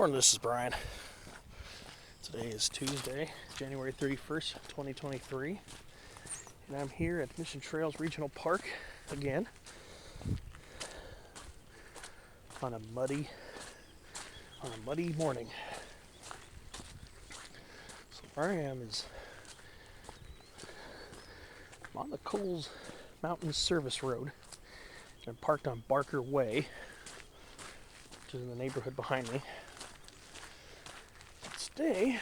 Morning, this is Brian. Today is Tuesday, January 31st, 2023, and I'm here at Mission Trails Regional Park again on a muddy morning. So where I am is I'm on the Cowles Mtn service road, and I'm parked on Barker Way, which is in the neighborhood behind me. Today,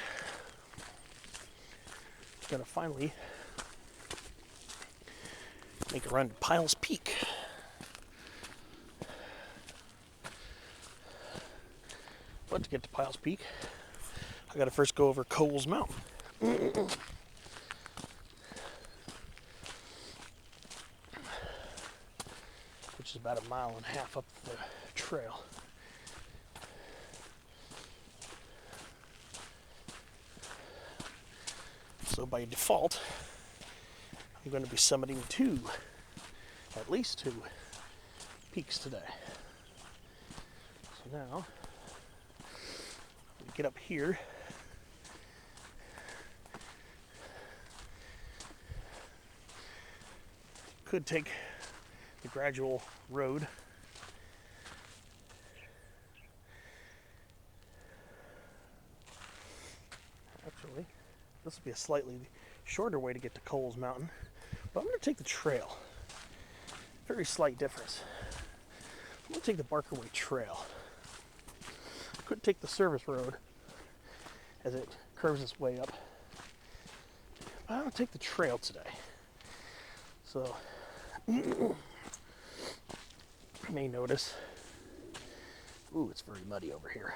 I'm going to finally make a run to Pyles Peak. But to get to Pyles Peak, I got to first go over Cowles Mtn. Which is about 1.5 miles up the trail. So by default, I'm going to be summiting at least two peaks today. So now, we get up here. Could take the gradual road. Actually, this will be a slightly shorter way to get to Cowles Mtn, but I'm going to take the trail. Very slight difference. I'm going to take the Barker Way Trail. I could take the service road as it curves its way up, but I'm going to take the trail today. So, you may notice, it's very muddy over here.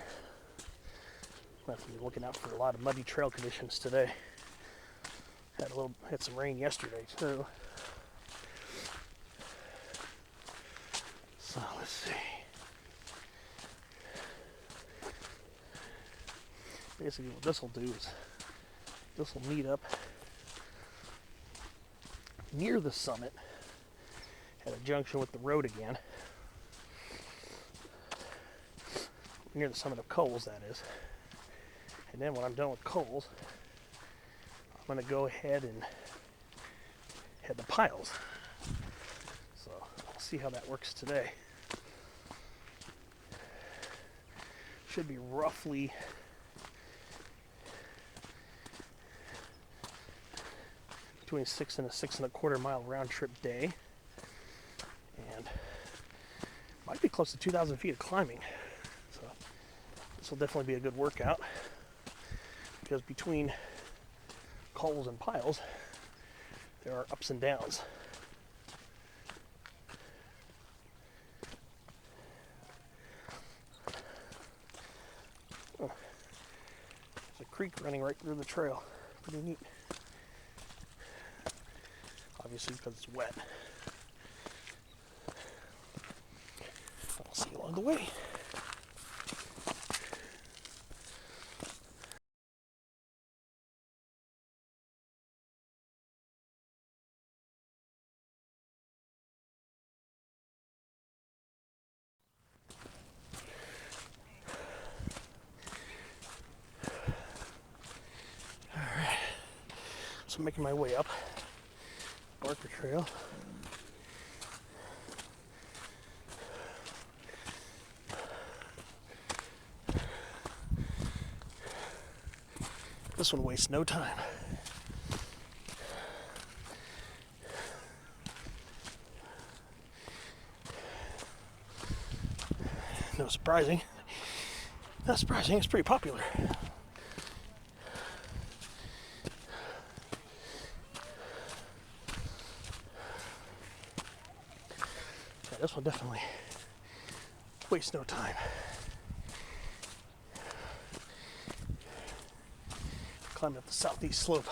I'll have to be looking out for a lot of muddy trail conditions today. Had some rain yesterday too. So let's see. Basically what this will do is this will meet up near the summit at a junction with the road again. Near the summit of Cowles, that is. And then when I'm done with Cowles, I'm going to go ahead and head to Pyles. So we'll see how that works today. Should be roughly between 6 and a 6.25 mile round trip day. And might be close to 2,000 feet of climbing. So this will definitely be a good workout, because between Cowles and Pyles, there are ups and downs. There's a creek running right through the trail. Pretty neat. Obviously because it's wet. I'll see you along the way. So I'm making my way up Barker Trail. This one wastes no time. Not surprising, it's pretty popular. This one definitely wastes no time. Climbing up the southeast slope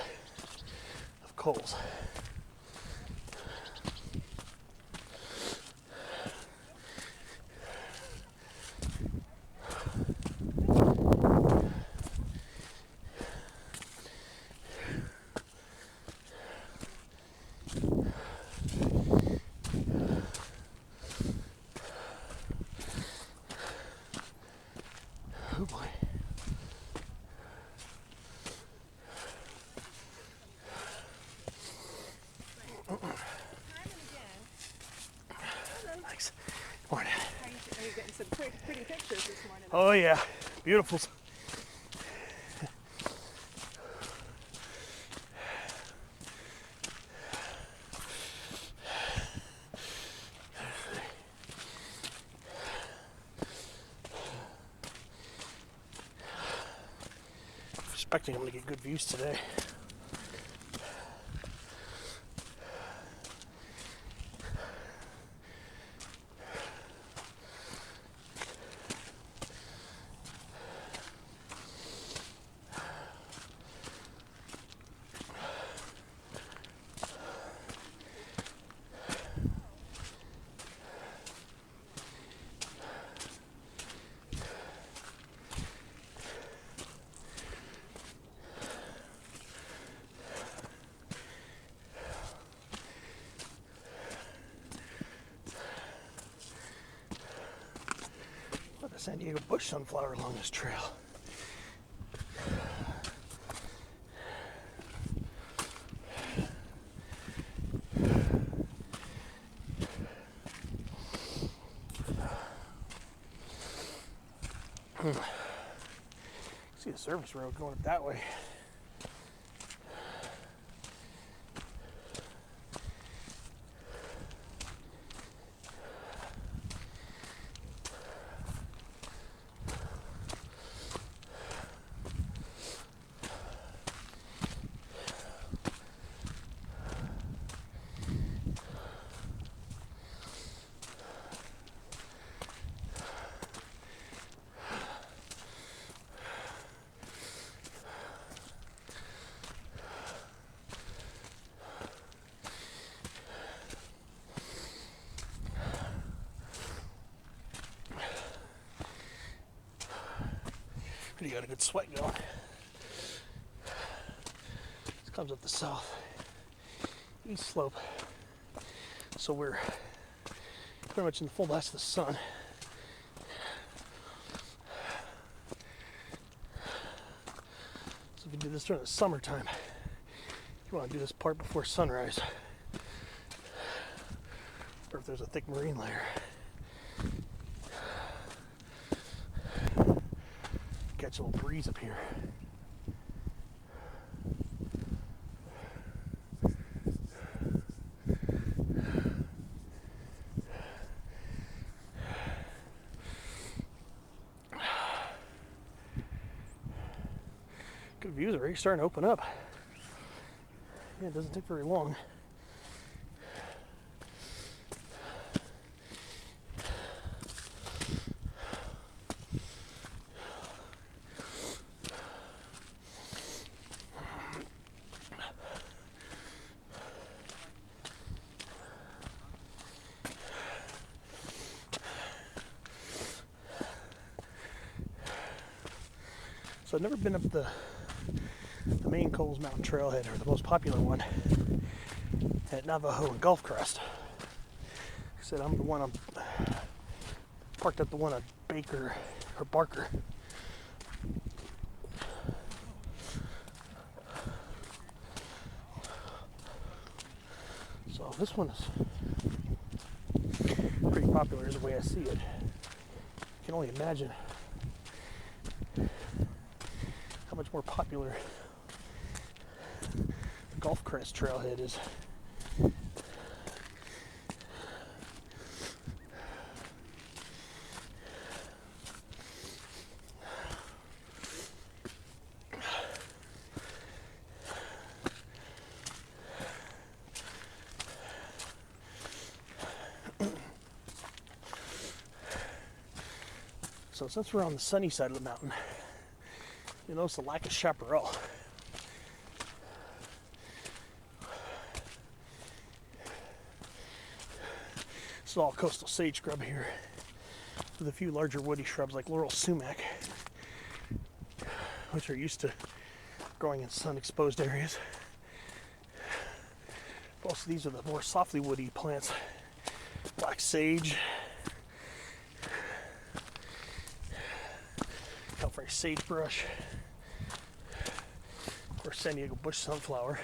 of Cowles. Oh boy. Alex. Morning. Are you getting some pretty pictures this morning? Oh yeah, beautiful. Expecting them to get good views today. A San Diego bush sunflower along this trail. See the service road going up that way. Pretty got a good sweat going. This comes up the south east slope, so we're pretty much in the full blast of the sun. So if you do this during the summertime, you want to do this part before sunrise, or if there's a thick marine layer. Catch a little breeze up here. Good views are already starting to open up. Yeah, it doesn't take very long. So I've never been up the main Cowles Mountain Trailhead, or the most popular one at Navajo and Gulf Crest. Like I said, I'm parked at the one at Baker or Barker. So this one is pretty popular is the way I see it. I can only imagine how much more popular the Gulf Crest Trailhead is. So since we're on the sunny side of the mountain, you'll notice the lack of chaparral. This is all coastal sage scrub here, with a few larger woody shrubs like laurel sumac, which are used to growing in sun-exposed areas. Also, these are the more softly woody plants, black sage, California sagebrush, of course San Diego bush sunflower.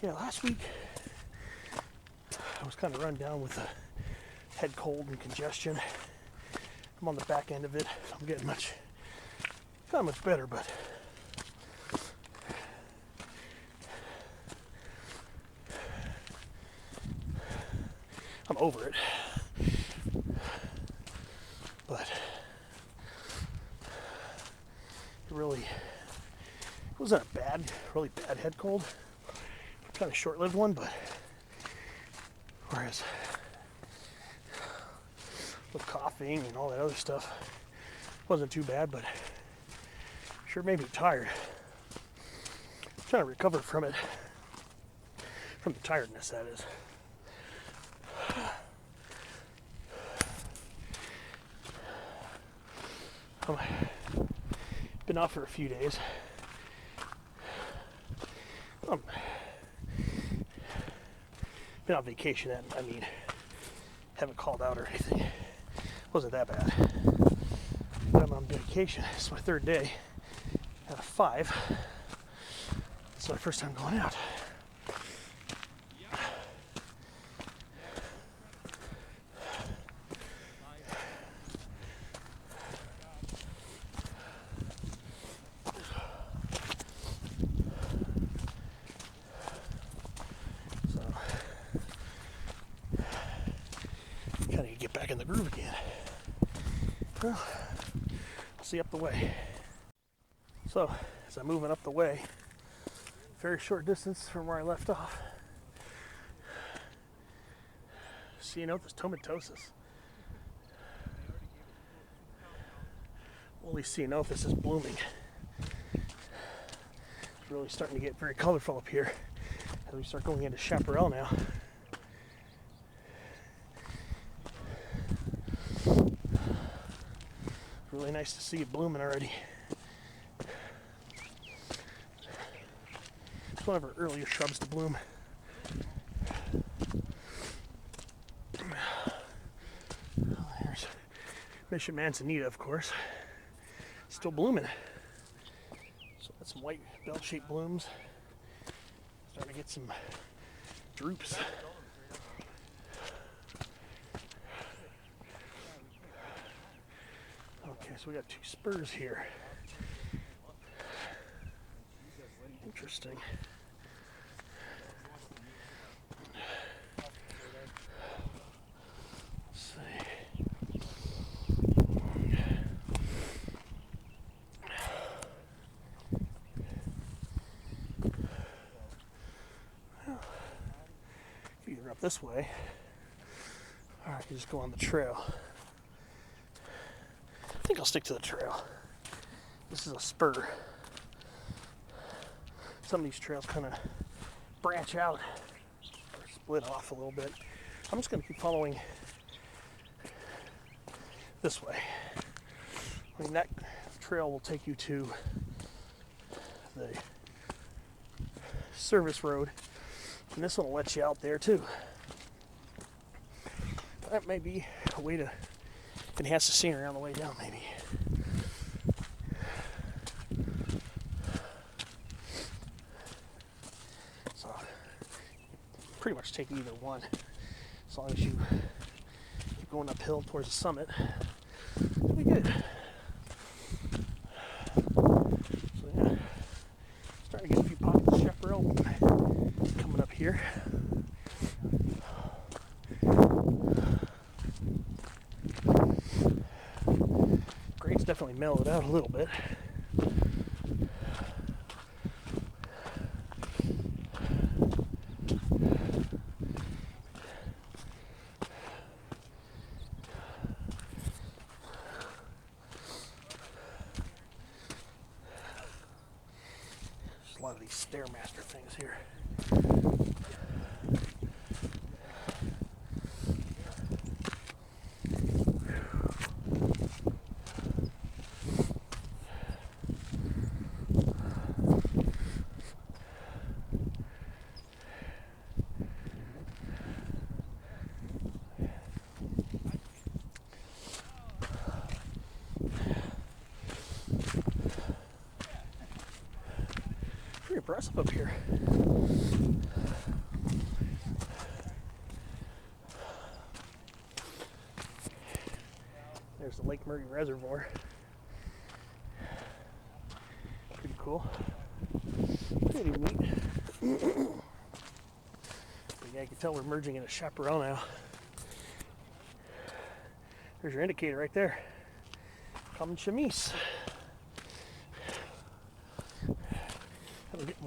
Yeah, last week I was kind of run down with a head cold and congestion. I'm on the back end of it. I'm getting much better, but I'm over it. But it wasn't a really bad head cold. Kind of short-lived one, but whereas with coughing and all that other stuff, wasn't too bad, but sure made me tired. I'm trying to recover from it, from the tiredness, that is. Been off for a few days. Been on vacation, I mean, haven't called out or anything. Wasn't that bad. But I'm on vacation. It's my third day out of 5. It's my first time going out. Get back in the groove again. Well, I'll see you up the way. So, as I'm moving up the way, very short distance from where I left off, Ceanothus tomentosus. Holy Ceanothus is blooming. It's really starting to get very colorful up here as we start going into chaparral now. Really nice to see it blooming already. It's one of our earlier shrubs to bloom. There's Mission Manzanita, of course. Still blooming. So that's some white bell-shaped blooms. Starting to get some droops. Okay, so we got 2 spurs here. Interesting. Let's see. Well, either up this way, or I can just go on the trail. I think I'll stick to the trail. This is a spur. Some of these trails kind of branch out or split off a little bit. I'm just going to keep following this way. I mean, that trail will take you to the service road, and this one will let you out there too. That may be a way to enhance the scenery on the way down, maybe. So, pretty much take either one, as long as you keep going uphill towards the summit. It'll be good. So yeah, starting to get a few pockets of chaparral coming up here. Grade's definitely mellowed out a little bit. There's a lot of these Stairmaster things here. impressive up here. There's the Lake Murray Reservoir. Pretty cool. Pretty neat. But yeah, you can tell we're merging into chaparral now. There's your indicator right there. Common chamise. That'll get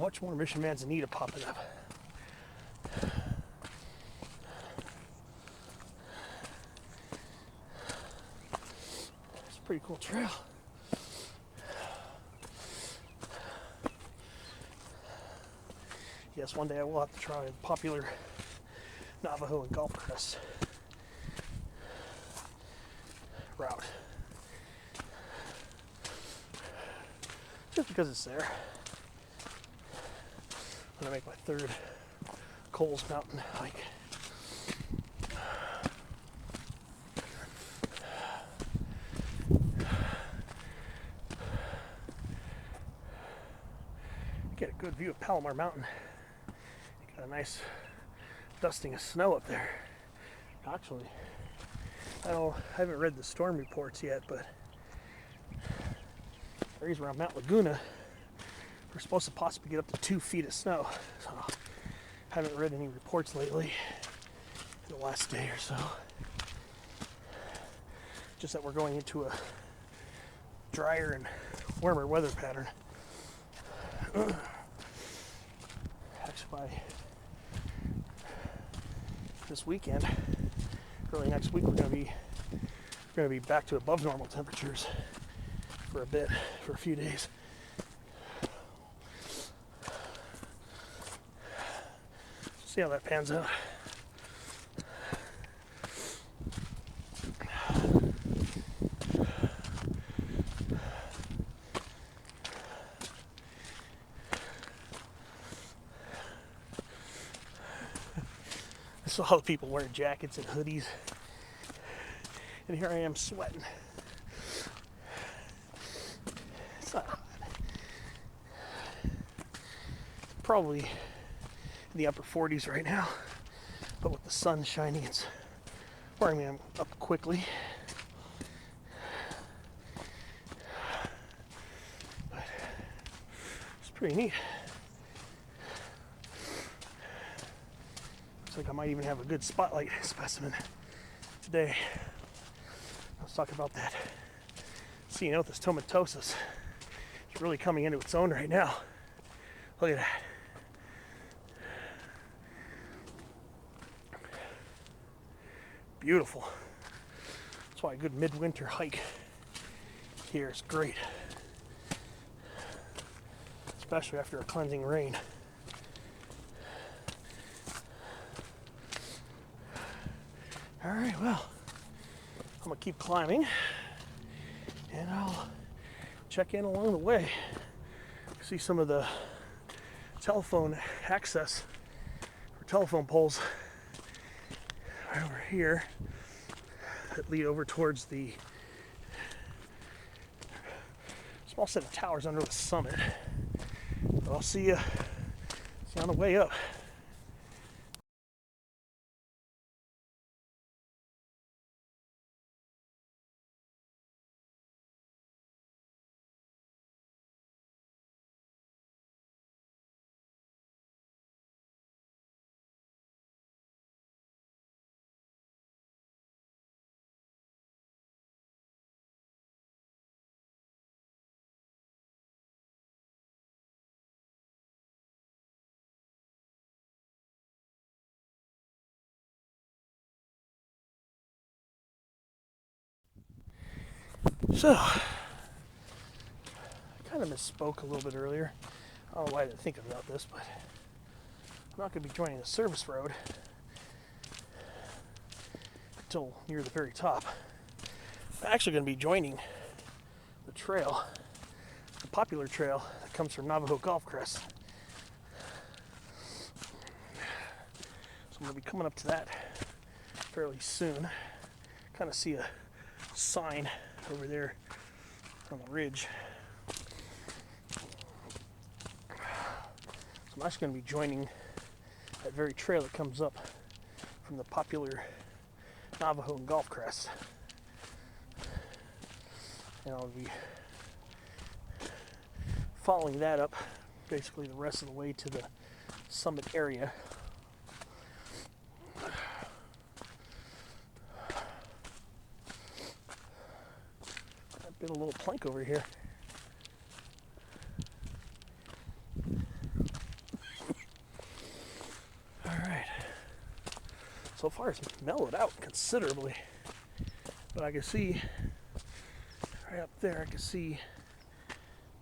much more Mission Manzanita popping up. It's a pretty cool trail. Yes, one day I will have to try the popular Navajo and Golf Crest route. Just because it's there. I'm gonna make my third Cowles Mountain hike. Get a good view of Palomar Mountain. Got a nice dusting of snow up there. Actually, I haven't read the storm reports yet, but areas around Mount Laguna we're supposed to possibly get up to 2 feet of snow. So I haven't read any reports lately in the last day or so. Just that we're going into a drier and warmer weather pattern. Actually, by this weekend, early next week, we're going to be back to above normal temperatures for a few days. See how that pans out. I saw all the people wearing jackets and hoodies, and here I am sweating. It's not hot. Probably in the upper 40s right now, but with the sun shining, it's wearing me up quickly. But it's pretty neat. Looks like I might even have a good spotlight specimen today. I was talking about that Ceanothus tomentosus. It's really coming into its own right now. Look at that. Beautiful. That's why a good midwinter hike here is great. Especially after a cleansing rain. Alright, well, I'm going to keep climbing and I'll check in along the way. See some of the telephone access for telephone poles right over here that lead over towards the small set of towers under the summit. But I'll see you on the way up. So, I kind of misspoke a little bit earlier. I don't know why I didn't think about this, but I'm not going to be joining the service road until near the very top. I'm actually going to be joining the trail, the popular trail that comes from Navajo Golf Crest. So I'm going to be coming up to that fairly soon. Kind of see a sign over there on the ridge. So I'm actually going to be joining that very trail that comes up from the popular Navajo and Golf Crest. And I'll be following that up basically the rest of the way to the summit area. I've been a little plank over here. Alright. So far it's mellowed out considerably. But I can see right up there, I can see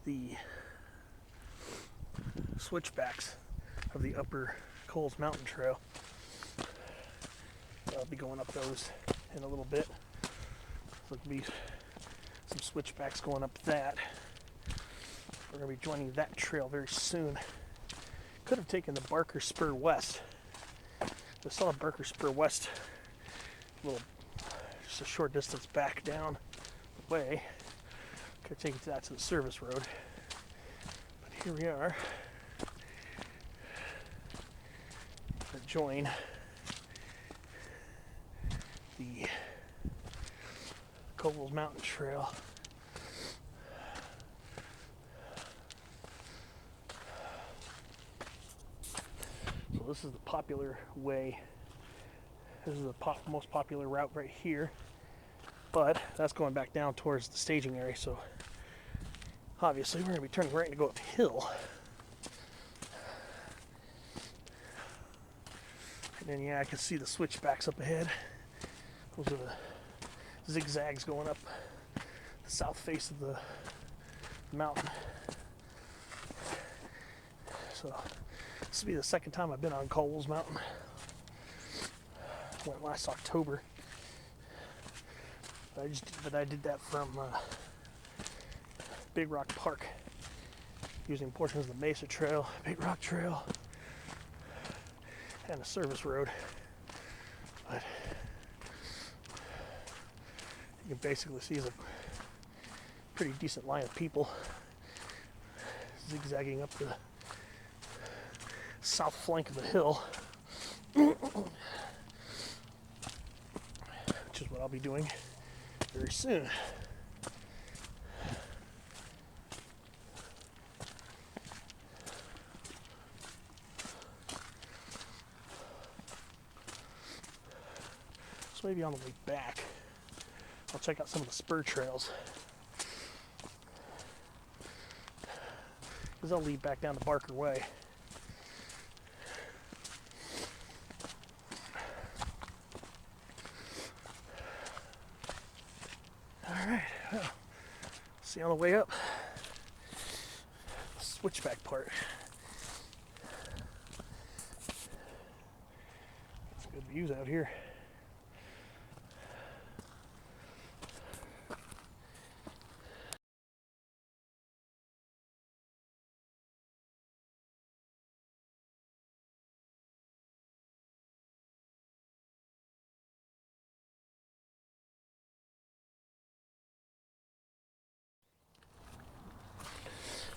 the switchbacks of the upper Cowles Mountain Trail. I'll be going up those in a little bit. So there'll be some switchbacks going up that. We're going to be joining that trail very soon. Could have taken the Barker Spur West. I saw Barker Spur West just a short distance back down the way. Could have taken that to the service road. But here we are. To join the Cowles Mountain Trail. So this is the popular way. This is the most popular route right here, but that's going back down towards the staging area, so obviously we're going to be turning right to go uphill. And then yeah, I can see the switchbacks up ahead. Those are the zigzags going up the south face of the mountain. So this will be the second time I've been on Cowles Mountain. Went last October. But I did that from Big Rock Park, using portions of the Mesa Trail, Big Rock Trail, and a service road. But you can basically see a pretty decent line of people zigzagging up the south flank of the hill, which is what I'll be doing very soon. So maybe on the way back, I'll check out some of the spur trails, because they'll lead back down to Barker Way. Alright, well, see you on the way up. Switchback part. It's good views out here.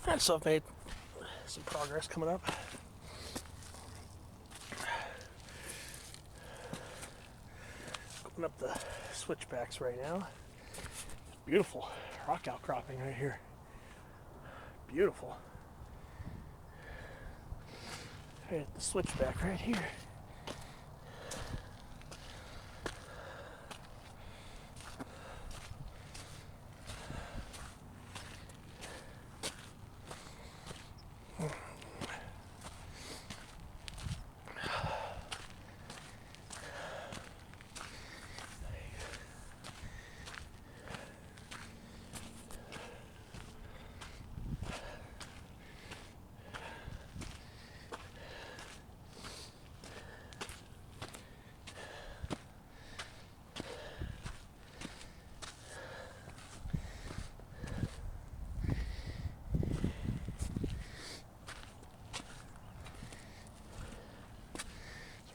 And so I've made some progress coming up. Going up the switchbacks right now. Beautiful rock outcropping right here. Beautiful. Right at the switchback right here.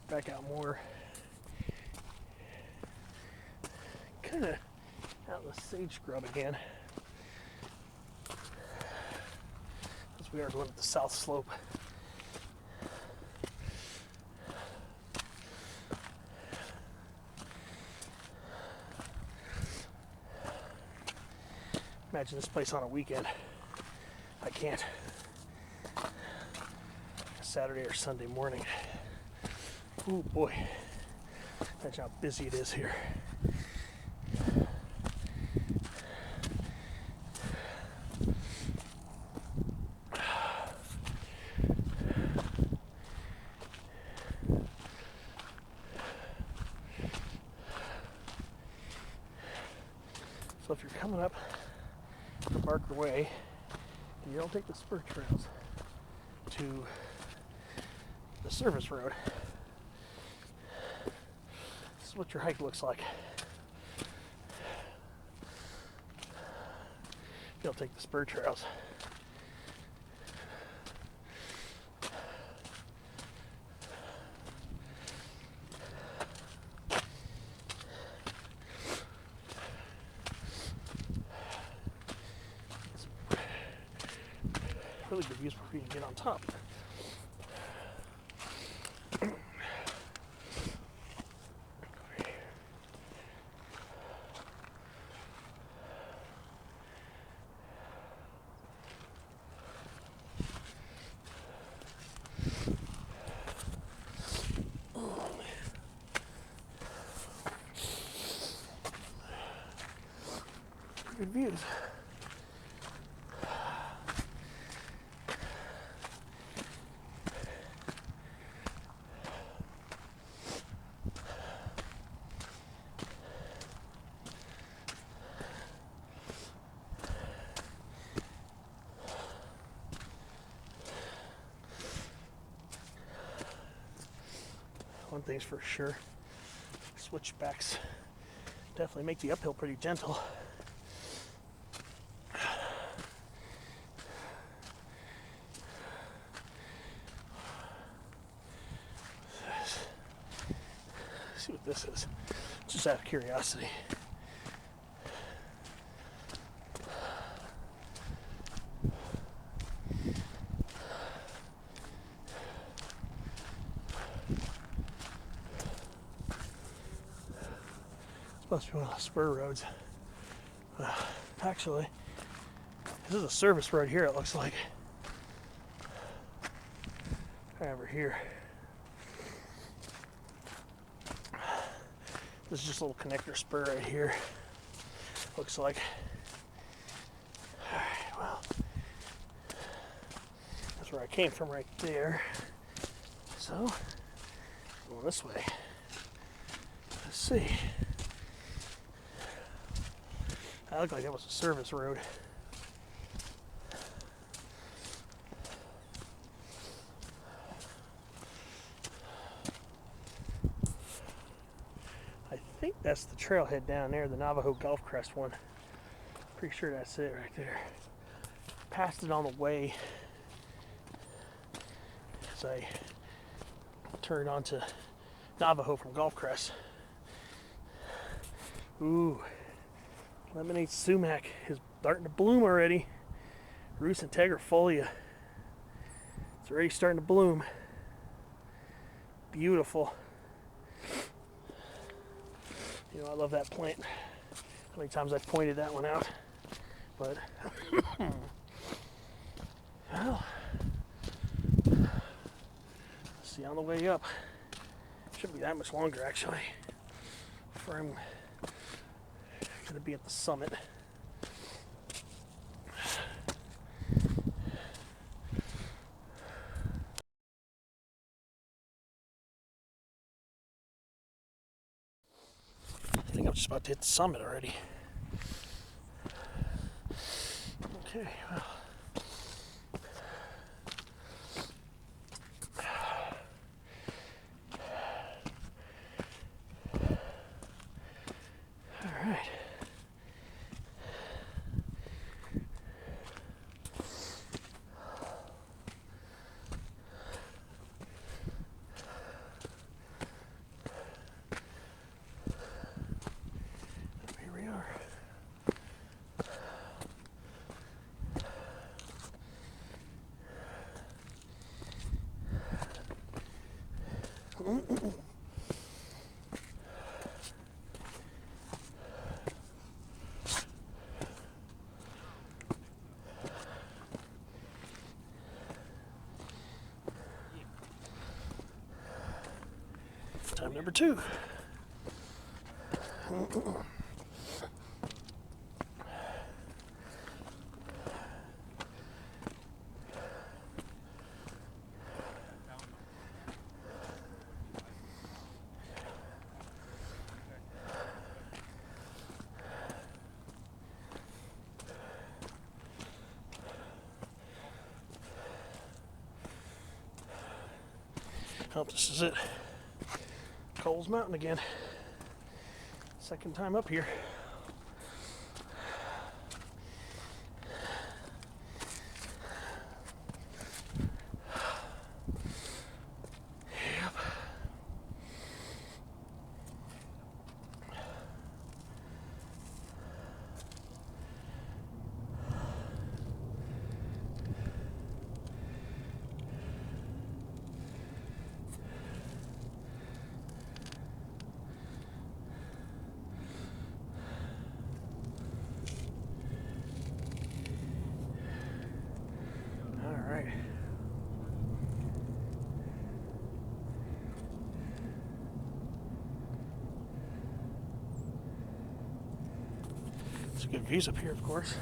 Back out more, kind of out in the sage scrub again, as we are going up the south slope Imagine this place on a weekend. I can't. Saturday or Sunday morning. Oh boy. Imagine how busy it is here. So if you're coming up the Barker Way and you don't take the spur trails to the service road, this is what your hike looks like. If you don't take the spur trails. Really good views before you can get on top. Good views. One thing's for sure, switchbacks definitely make the uphill pretty gentle. Let's see what this is, just out of curiosity. Supposed to be one of the spur roads. Actually, this is a service road here, it looks like. Right over here. This is just a little connector spur right here. Looks like. Alright, well. That's where I came from right there. So, going this way. Let's see. That looked like that was a service road. I think that's the trailhead down there, the Navajo Golf Crest one. Pretty sure that's it right there. Passed it on the way as I turned onto Navajo from Golf Crest. Ooh. Lemonade sumac is starting to bloom already. Rus integrifolia. It's already starting to bloom. Beautiful. You know, I love that plant. How many times I've pointed that one out. But, well, let's see on the way up. Shouldn't be that much longer actually before I'm going to be at the summit. I think I'm just about to hit the summit already. Okay, well. All right. Here we are. Number 2. Oh, this is it. Cowles Mountain again. Second time up here. Yep. All right. It's good views up here, of course.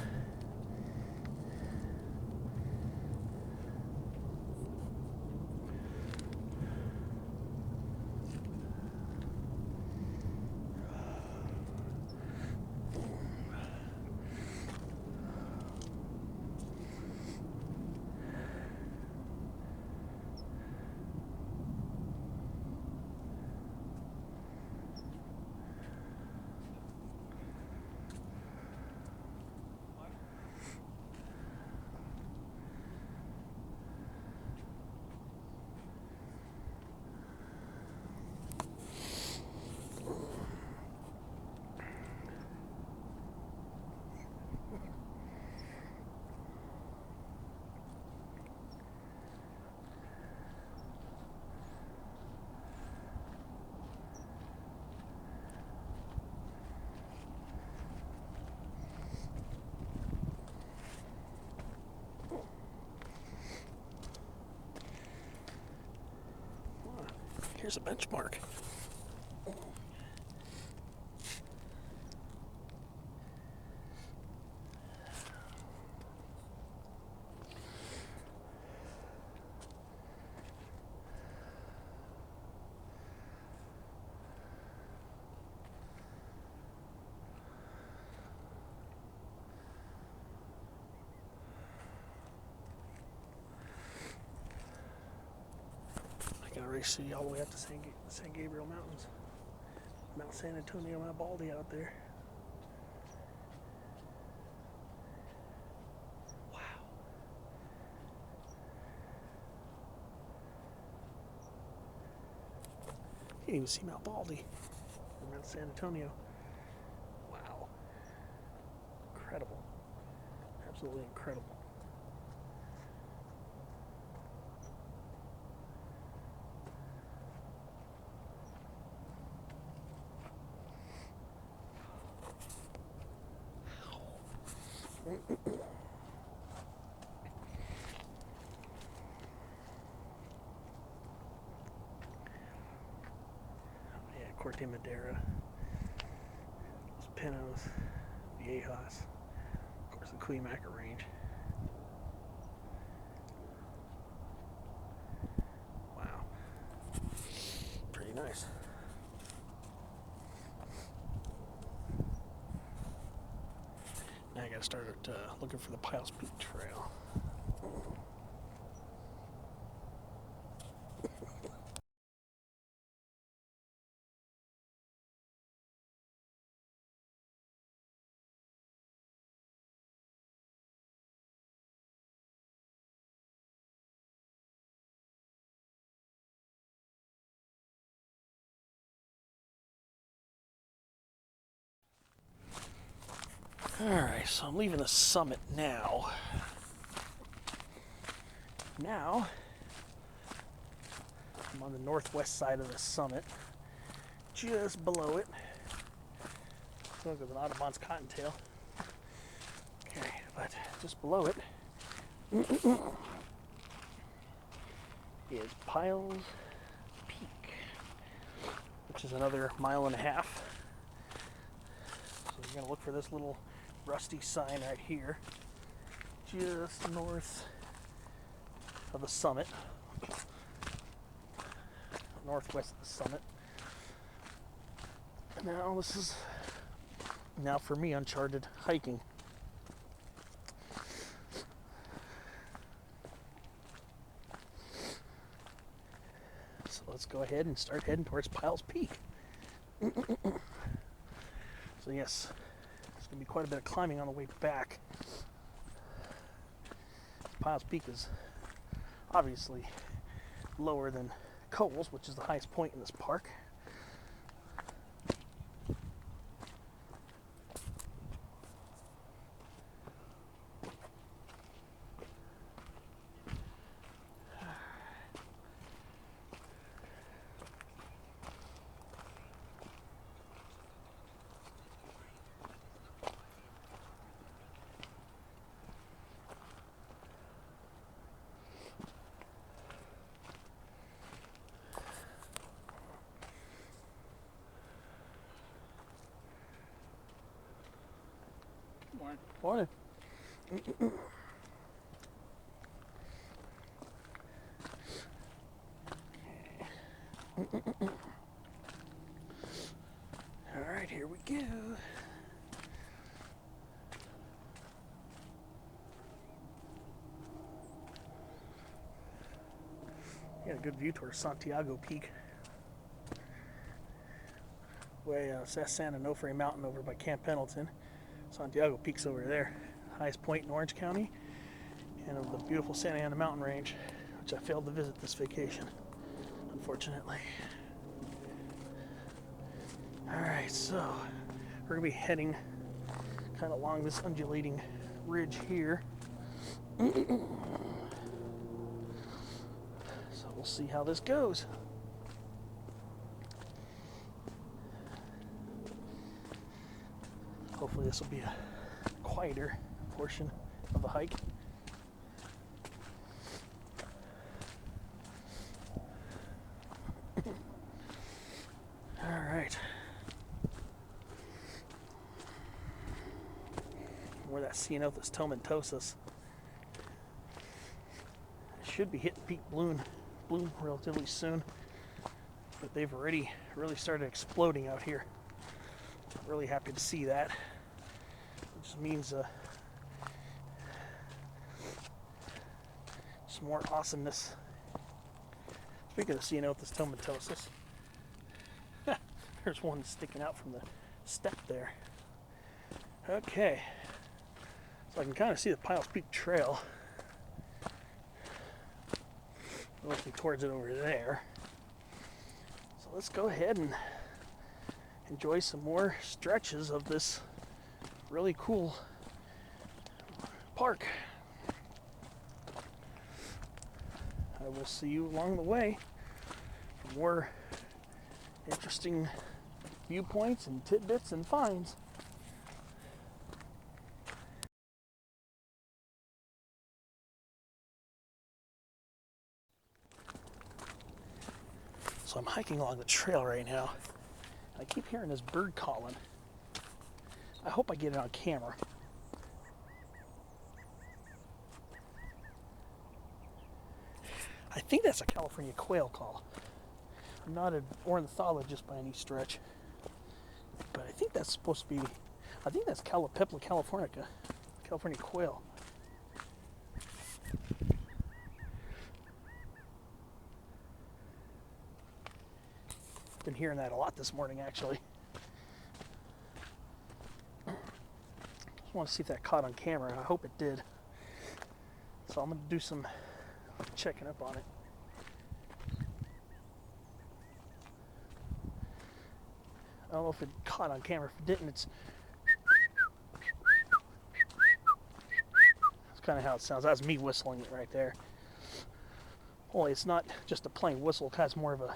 Here's a benchmark. I can already see all the way up to San Gabriel Mountains. Mount San Antonio, Mount Baldy out there. Wow. You can't even see Mount Baldy or Mount San Antonio. Wow. Incredible. Absolutely incredible. Yeah, Corte Madera, Los Pinos, Viejas, of course the Cuyamaca Range. Wow. Pretty nice. Now I gotta start looking for the Pyles Peak Trail. Alright, so I'm leaving the summit now. Now, I'm on the northwest side of the summit, just below it. Look at an Audubon's cottontail. Okay, but just below it is Pyles Peak. which is another 1.5 miles. So you're going to look for this little rusty sign right here, just north of the summit, northwest of the summit. Now this is, now for me, uncharted hiking. So let's go ahead and start heading towards Pyles Peak. So yes, it's going to be quite a bit of climbing on the way back. Pyles Peak is obviously lower than Cowles, which is the highest point in this park. Morning. All right, here we go. Yeah, a good view towards Santiago Peak. Way San Onofre Mountain over by Camp Pendleton. Santiago Peak's over there, highest point in Orange County, and of the beautiful Santa Ana mountain range, which I failed to visit this vacation, unfortunately. Alright, so we're going to be heading kind of along this undulating ridge here. So we'll see how this goes. Hopefully this will be a quieter portion of the hike. All right. Where that Ceanothus tomentosus should be hitting peak bloom relatively soon, but they've already really started exploding out here. Really happy to see that. It just means some more awesomeness. Speaking of Ceanothus tomentosus, there's one sticking out from the step there. Okay, so I can kind of see the Pyles Peak Trail looking towards it over there. So let's go ahead and enjoy some more stretches of this really cool park. I will see you along the way for more interesting viewpoints and tidbits and finds. So I'm hiking along the trail right now. I keep hearing this bird calling. I hope I get it on camera. I think that's a California quail call. I'm not an ornithologist by any stretch, but I think that's supposed to be, I think that's Calopepla californica, California quail. Been hearing that a lot this morning, actually. Just want to see if that caught on camera. I hope it did. So I'm going to do some checking up on it. I don't know if it caught on camera. If it didn't, it's kind of how it sounds. That's me whistling it right there. Only it's not just a plain whistle. It has more of a,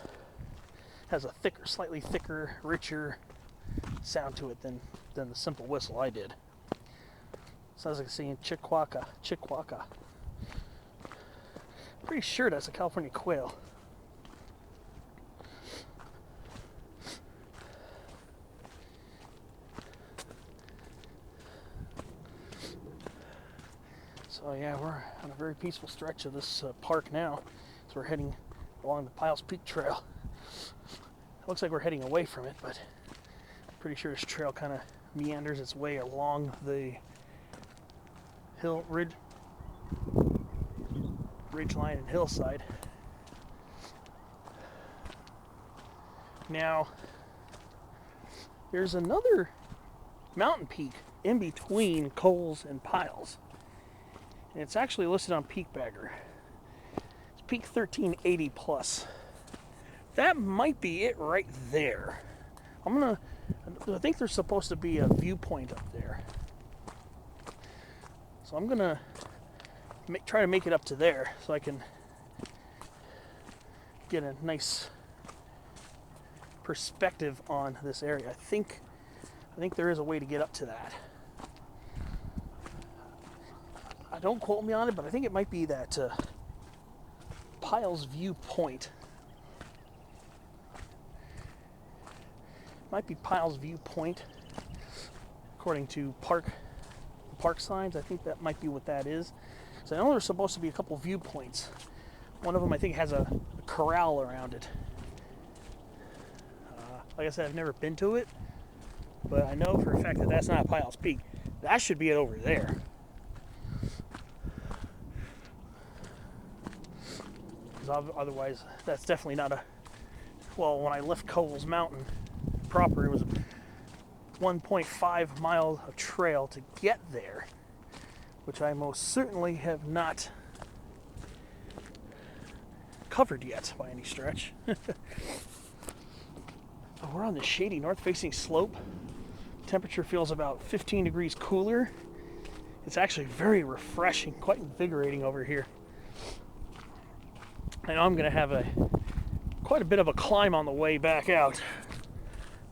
has a thicker, slightly thicker, richer sound to it than the simple whistle I did. Sounds like saying chiquaka, chiquaka. Pretty sure that's a California quail. So yeah, we're on a very peaceful stretch of this park now. So we're heading along the Pyles Peak trail. It looks like we're heading away from it, but I'm pretty sure this trail kind of meanders its way along the ridge line and hillside. Now, there's another mountain peak in between Cowles and Pyles, and it's actually listed on Peak Bagger. It's Peak 1380 plus. That might be it right there. I think there's supposed to be a viewpoint up there, so I'm gonna try to make it up to there so I can get a nice perspective on this area. I think there is a way to get up to that. Don't quote me on it, but I think it might be that Pyles viewpoint. Might be Pyles viewpoint, according to park signs. I think that might be what that is. So I know there's supposed to be a couple viewpoints. One of them I think has a corral around it. Like I said, I've never been to it, but I know for a fact that that's not Pyles Peak. That should be it over there. Because otherwise, that's definitely not a... Well, when I left Cowles Mountain proper, it was 1.5 miles of trail to get there, which I most certainly have not covered yet by any stretch. We're on the shady north-facing slope. Temperature feels about 15 degrees cooler. It's actually very refreshing, quite invigorating over here. I know I'm going to have quite a bit of a climb on the way back out,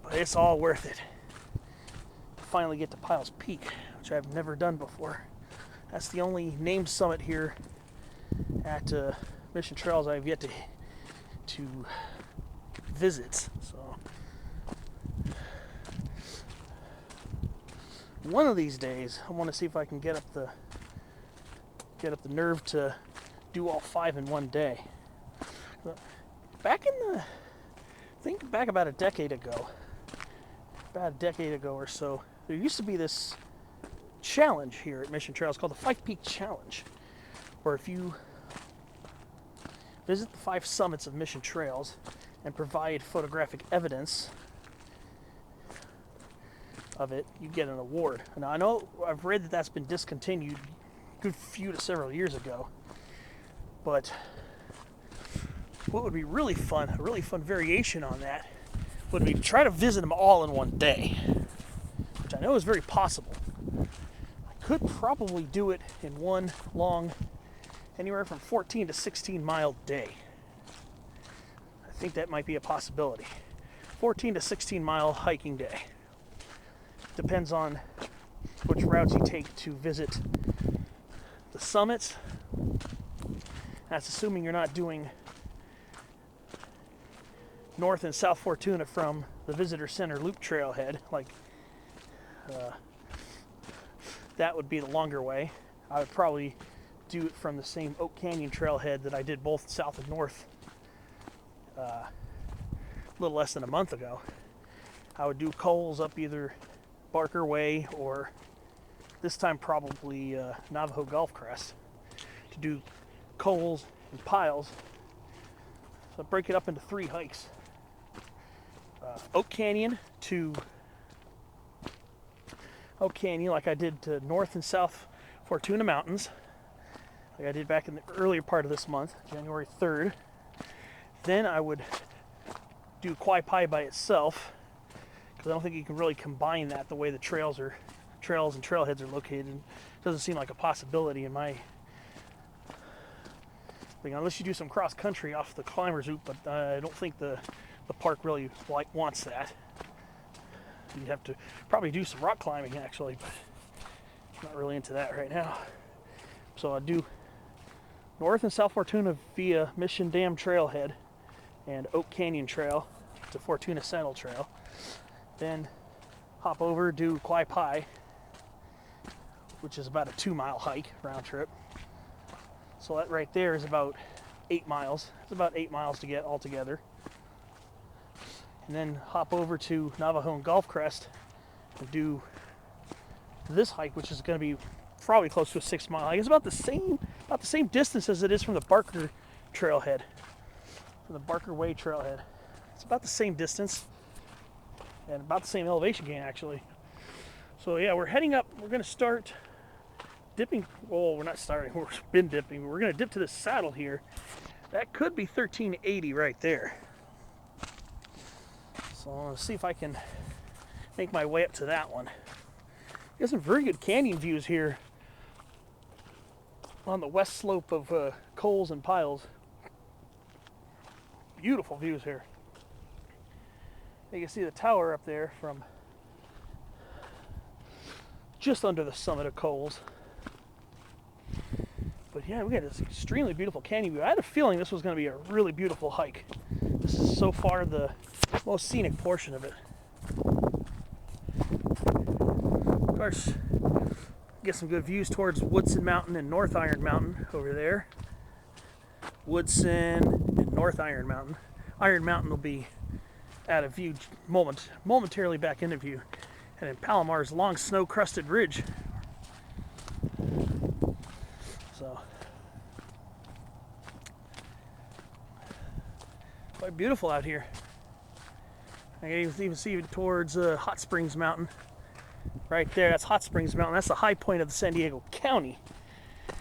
but it's all worth it to finally get to Pyles Peak, which I've never done before. That's the only named summit here at Mission Trails I've yet to visit. So one of these days, I want to see if I can get up the nerve to do all 5 in one day. Back about a decade ago or so, there used to be this challenge here at Mission Trails called the 5 Peak Challenge, where if you visit the 5 summits of Mission Trails and provide photographic evidence of it, you get an award. Now I know I've read that that's been discontinued a good few to several years ago, but what would be really fun, a really fun variation on that, would be to try to visit them all in one day, which I know is very possible. I could probably do it in one long, anywhere from 14 to 16 mile day. I think that might be a possibility. 14 to 16 mile hiking day. Depends on which routes you take to visit the summits. That's assuming you're not doing North and South Fortuna from the Visitor Center Loop Trailhead. That would be the longer way. I would probably do it from the same Oak Canyon Trailhead that I did both south and north a little less than a month ago. I would do Cowles up either Barker Way or this time probably Navajo Golf Crest to do Cowles and Pyles. So I'd break it up into 3 hikes. Oak Canyon, like I did to North and South Fortuna Mountains, like I did back in the earlier part of this month, January 3rd. Then I would do Quai Pai by itself, because I don't think you can really combine that the way the trails and trailheads are located. It doesn't seem like a possibility in my thing, unless you do some cross country off the climbers route, but I don't think the park really wants that. You'd have to probably do some rock climbing actually, but I'm not really into that right now. So I'd do North and South Fortuna via Mission Dam Trailhead and Oak Canyon Trail to Fortuna Sentinel Trail. Then hop over, do Quai Pai, which is about a 2-mile hike round trip. So that right there is about 8 miles. It's about 8 miles to get all together. And then hop over to Navajo and Golf Crest and do this hike, which is going to be probably close to a 6-mile hike. It's about the same distance as it is from the Barker Trailhead, from the Barker Way Trailhead. It's about the same distance and about the same elevation gain, actually. So yeah, we're heading up. We're going to start dipping. Well, we're not starting. We've been dipping. We're going to dip to this saddle here. That could be 1380 right there. So I'm going to see if I can make my way up to that one. There's some very good canyon views here on the west slope of Cowles and Pyles. Beautiful views here. You can see the tower up there from just under the summit of Cowles. But yeah, we got this extremely beautiful canyon view. I had a feeling this was going to be a really beautiful hike. This is so far the most scenic portion of it. Of course, get some good views towards Woodson Mountain and North Iron Mountain over there. Woodson and North Iron Mountain. Iron Mountain will be out of view momentarily back into view. And then Palomar's long snow-crusted ridge. So, quite beautiful out here. I can even see towards Hot Springs Mountain. Right there, that's Hot Springs Mountain. That's the high point of the San Diego County.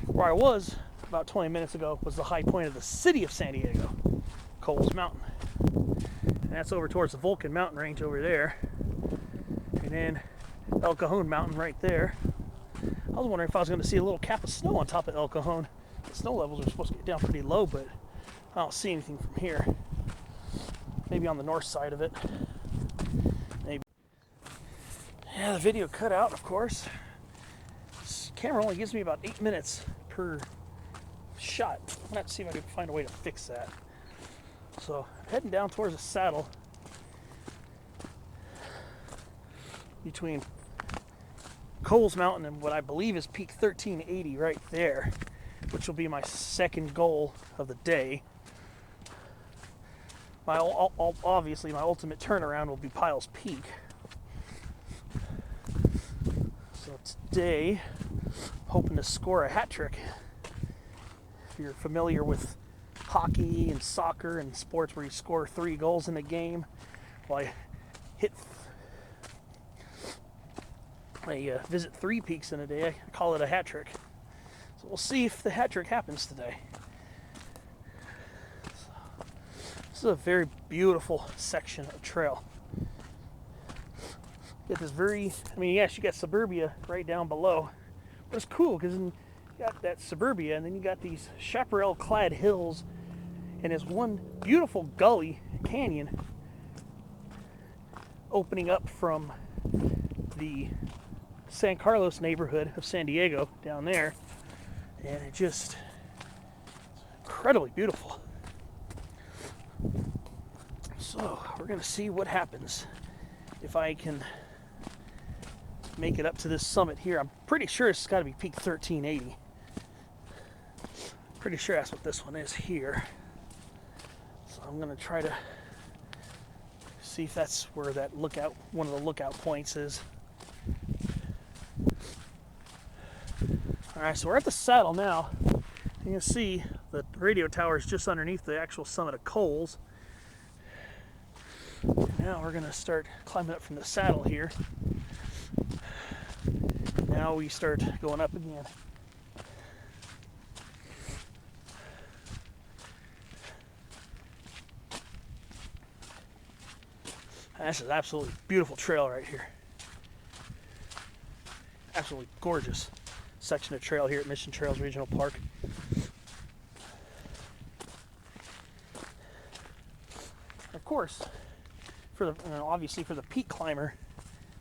Where I was about 20 minutes ago was the high point of the city of San Diego, Cowles Mountain. And that's over towards the Vulcan Mountain Range over there. And then El Cajon Mountain right there. I was wondering if I was going to see a little cap of snow on top of El Cajon. The snow levels are supposed to get down pretty low, but I don't see anything from here. Maybe on the north side of it. Maybe. Yeah, the video cut out, of course. This camera only gives me about 8 minutes per shot. I'm going to have to see if I can find a way to fix that. So, heading down towards the saddle between Cowles Mountain and what I believe is peak 1380 right there, which will be my second goal of the day. Obviously, my ultimate turnaround will be Pyles Peak. So today, I'm hoping to score a hat trick. If you're familiar with hockey and soccer and sports where you score 3 goals in a game, well, I visit 3 peaks in a day. I call it a hat trick. So we'll see if the hat trick happens today. This is a very beautiful section of trail. Get this yes, you got suburbia right down below. But it's cool because you got that suburbia and then you got these chaparral-clad hills and there's one beautiful gully, canyon, opening up from the San Carlos neighborhood of San Diego down there. And it just incredibly beautiful. So we're going to see what happens if I can make it up to this summit here. I'm pretty sure it's got to be peak 1380. Pretty sure that's what this one is here. So I'm going to try to see if that's where that one of the lookout points is. Alright, so we're at the saddle now. You can see the radio tower is just underneath the actual summit of Cowles. Now we're going to start climbing up from the saddle here. Now we start going up again. This is absolutely beautiful trail right here. Absolutely gorgeous section of trail here at Mission Trails Regional Park. Of course, obviously for the peak climber,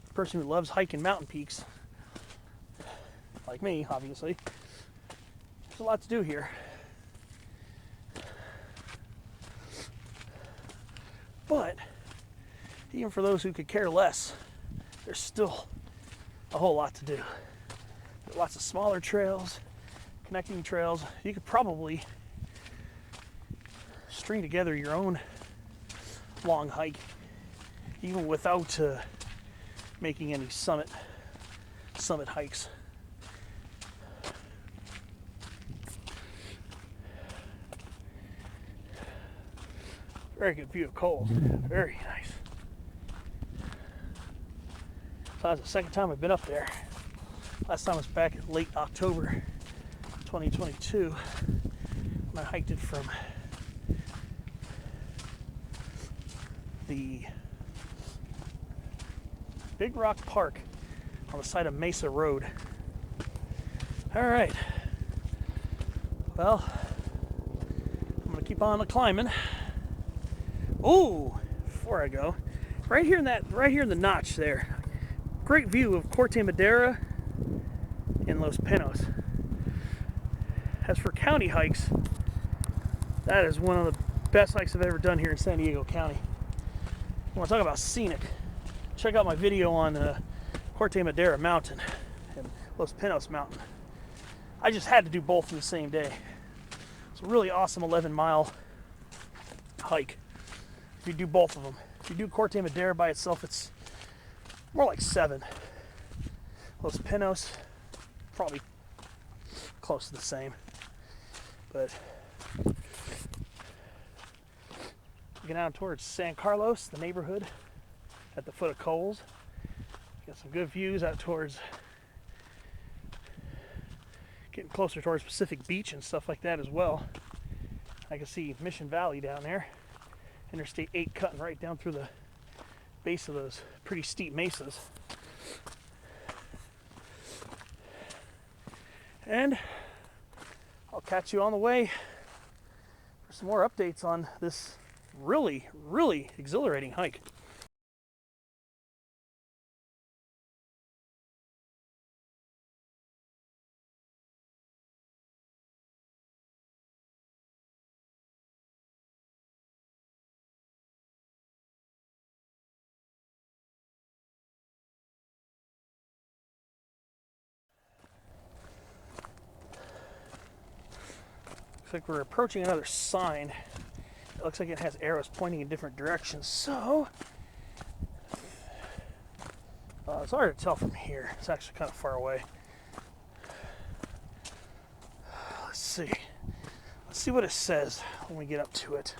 the person who loves hiking mountain peaks, like me, obviously, there's a lot to do here. But even for those who could care less, there's still a whole lot to do. Lots of smaller trails, connecting trails. You could probably string together your own long hike, even without making any summit hikes. Very good view of Cowles. Very nice. So that's the second time I've been up there. Last time was back in late October 2022 when I hiked it from the Big Rock Park on the side of Mesa Road. All right. Well, I'm gonna keep on climbing. Oh, before I go, right here in the notch there, great view of Corte Madera and Los Pinos. As for county hikes, that is one of the best hikes I've ever done here in San Diego County. I want to talk about scenic. Check out my video on Corte Madera Mountain and Los Pinos Mountain. I just had to do both in the same day. It's a really awesome 11-mile hike. If you do both of them. If you do Corte Madera by itself, it's more like 7. Los Pinos, probably close to the same. But get out towards San Carlos, the neighborhood at the foot of Cowles. Got some good views out towards, getting closer towards Pacific Beach and stuff like that as well. I can see Mission Valley down there. Interstate 8 cutting right down through the base of those pretty steep mesas. And I'll catch you on the way for some more updates on this really, really exhilarating hike. Looks like we're approaching another sign. It looks like it has arrows pointing in different directions. So, it's hard to tell from here. It's actually kind of far away. Let's see. Let's see what it says when we get up to it.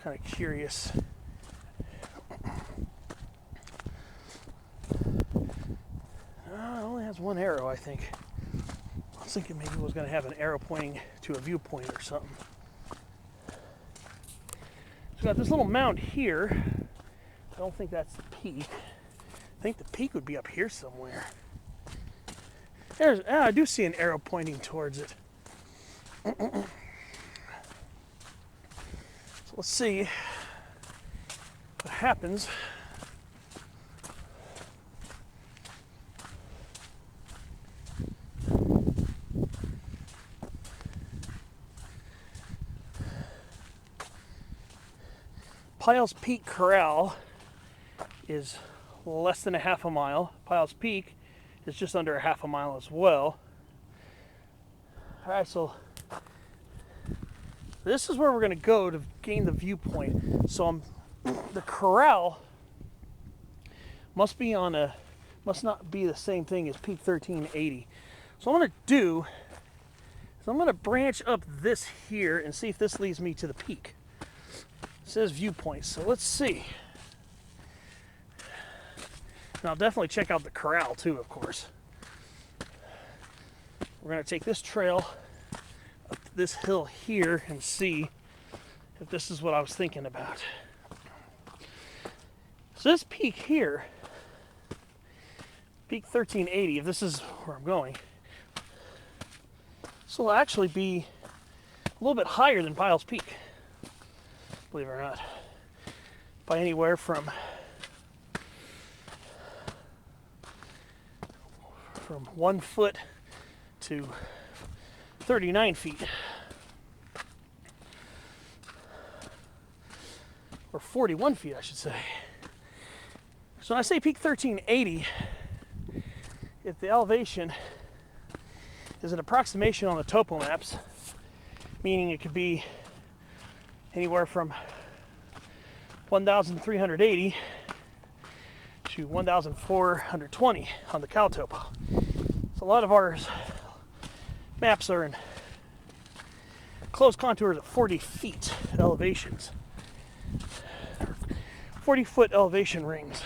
Kind of curious. It only has one arrow, I think. I was thinking maybe it was going to have an arrow pointing to a viewpoint or something. So we got this little mound here. I don't think that's the peak. I think the peak would be up here somewhere. I do see an arrow pointing towards it. So let's see what happens. Pyles Peak Corral is less than a half a mile. Pyles Peak is just under a half a mile as well. All right, so this is where we're going to go to gain the viewpoint. So the corral must not be the same thing as Peak 1380. So what I'm going to do is I'm going to branch up this here and see if this leads me to the peak. It says viewpoint, so let's see. And I'll definitely check out the corral too, of course. We're going to take this trail up this hill here and see if this is what I was thinking about. So this peak here, Peak 1380, if this is where I'm going, this will actually be a little bit higher than Pyles Peak, believe it or not, by anywhere from 1 foot to 39 feet. Or 41 feet, I should say. So when I say Peak 1380, if the elevation is an approximation on the topo maps, meaning it could be anywhere from 1,380 to 1,420 on the cow topo. So a lot of our maps are in close contours at 40 feet elevations, 40-foot elevation rings.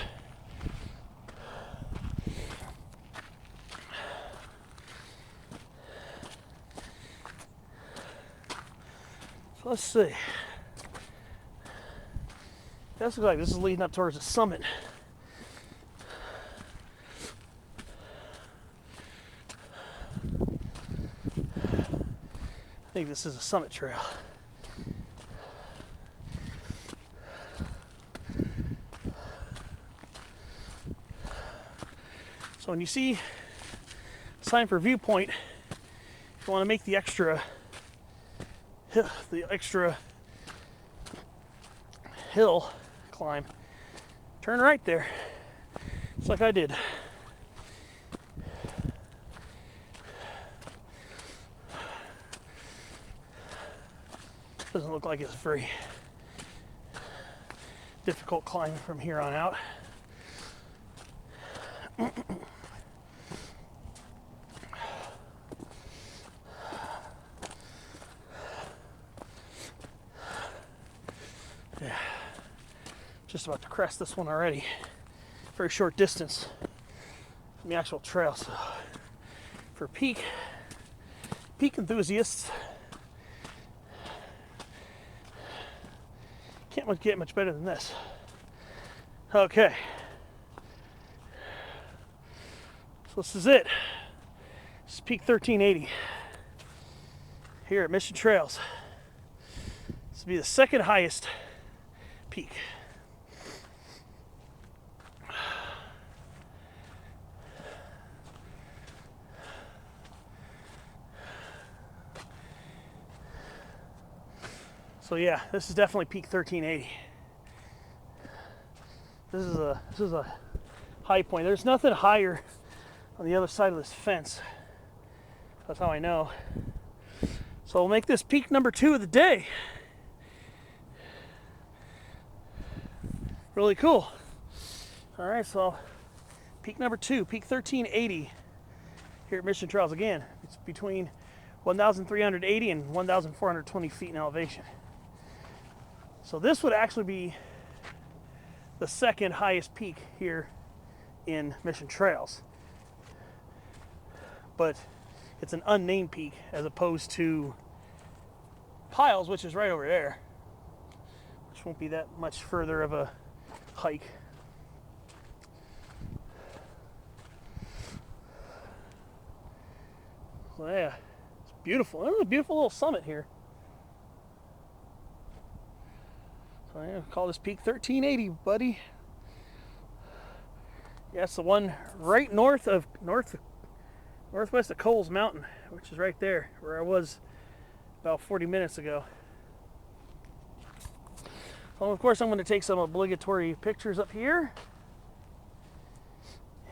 So let's see. This looks like this is leading up towards the summit. I think this is a summit trail. So when you see a sign for viewpoint, if you want to make the extra hill climb, turn right there, just like I did. Doesn't look like it's very difficult climb from here on out. Yeah, just about to crest this one already. Very short distance from the actual trail. So for peak enthusiasts, can't get much better than this. Okay, so this is it. This is peak 1380 here at Mission Trails. This will be the second highest peak. So yeah, this is definitely peak 1380. This is a high point. There's nothing higher on the other side of this fence. That's how I know. So we'll make this peak number 2 of the day. Really cool. All right, so peak number 2, peak 1380 here at Mission Trails. Again, it's between 1,380 and 1,420 feet in elevation. So this would actually be the second highest peak here in Mission Trails. But it's an unnamed peak as opposed to Pyles, which is right over there, which won't be that much further of a hike. So yeah, it's beautiful. It's a beautiful little summit here. So I'm gonna call this peak 1380, buddy. Yeah, it's the one right northwest of Cowles Mountain, which is right there where I was about 40 minutes ago. So of course I'm going to take some obligatory pictures up here,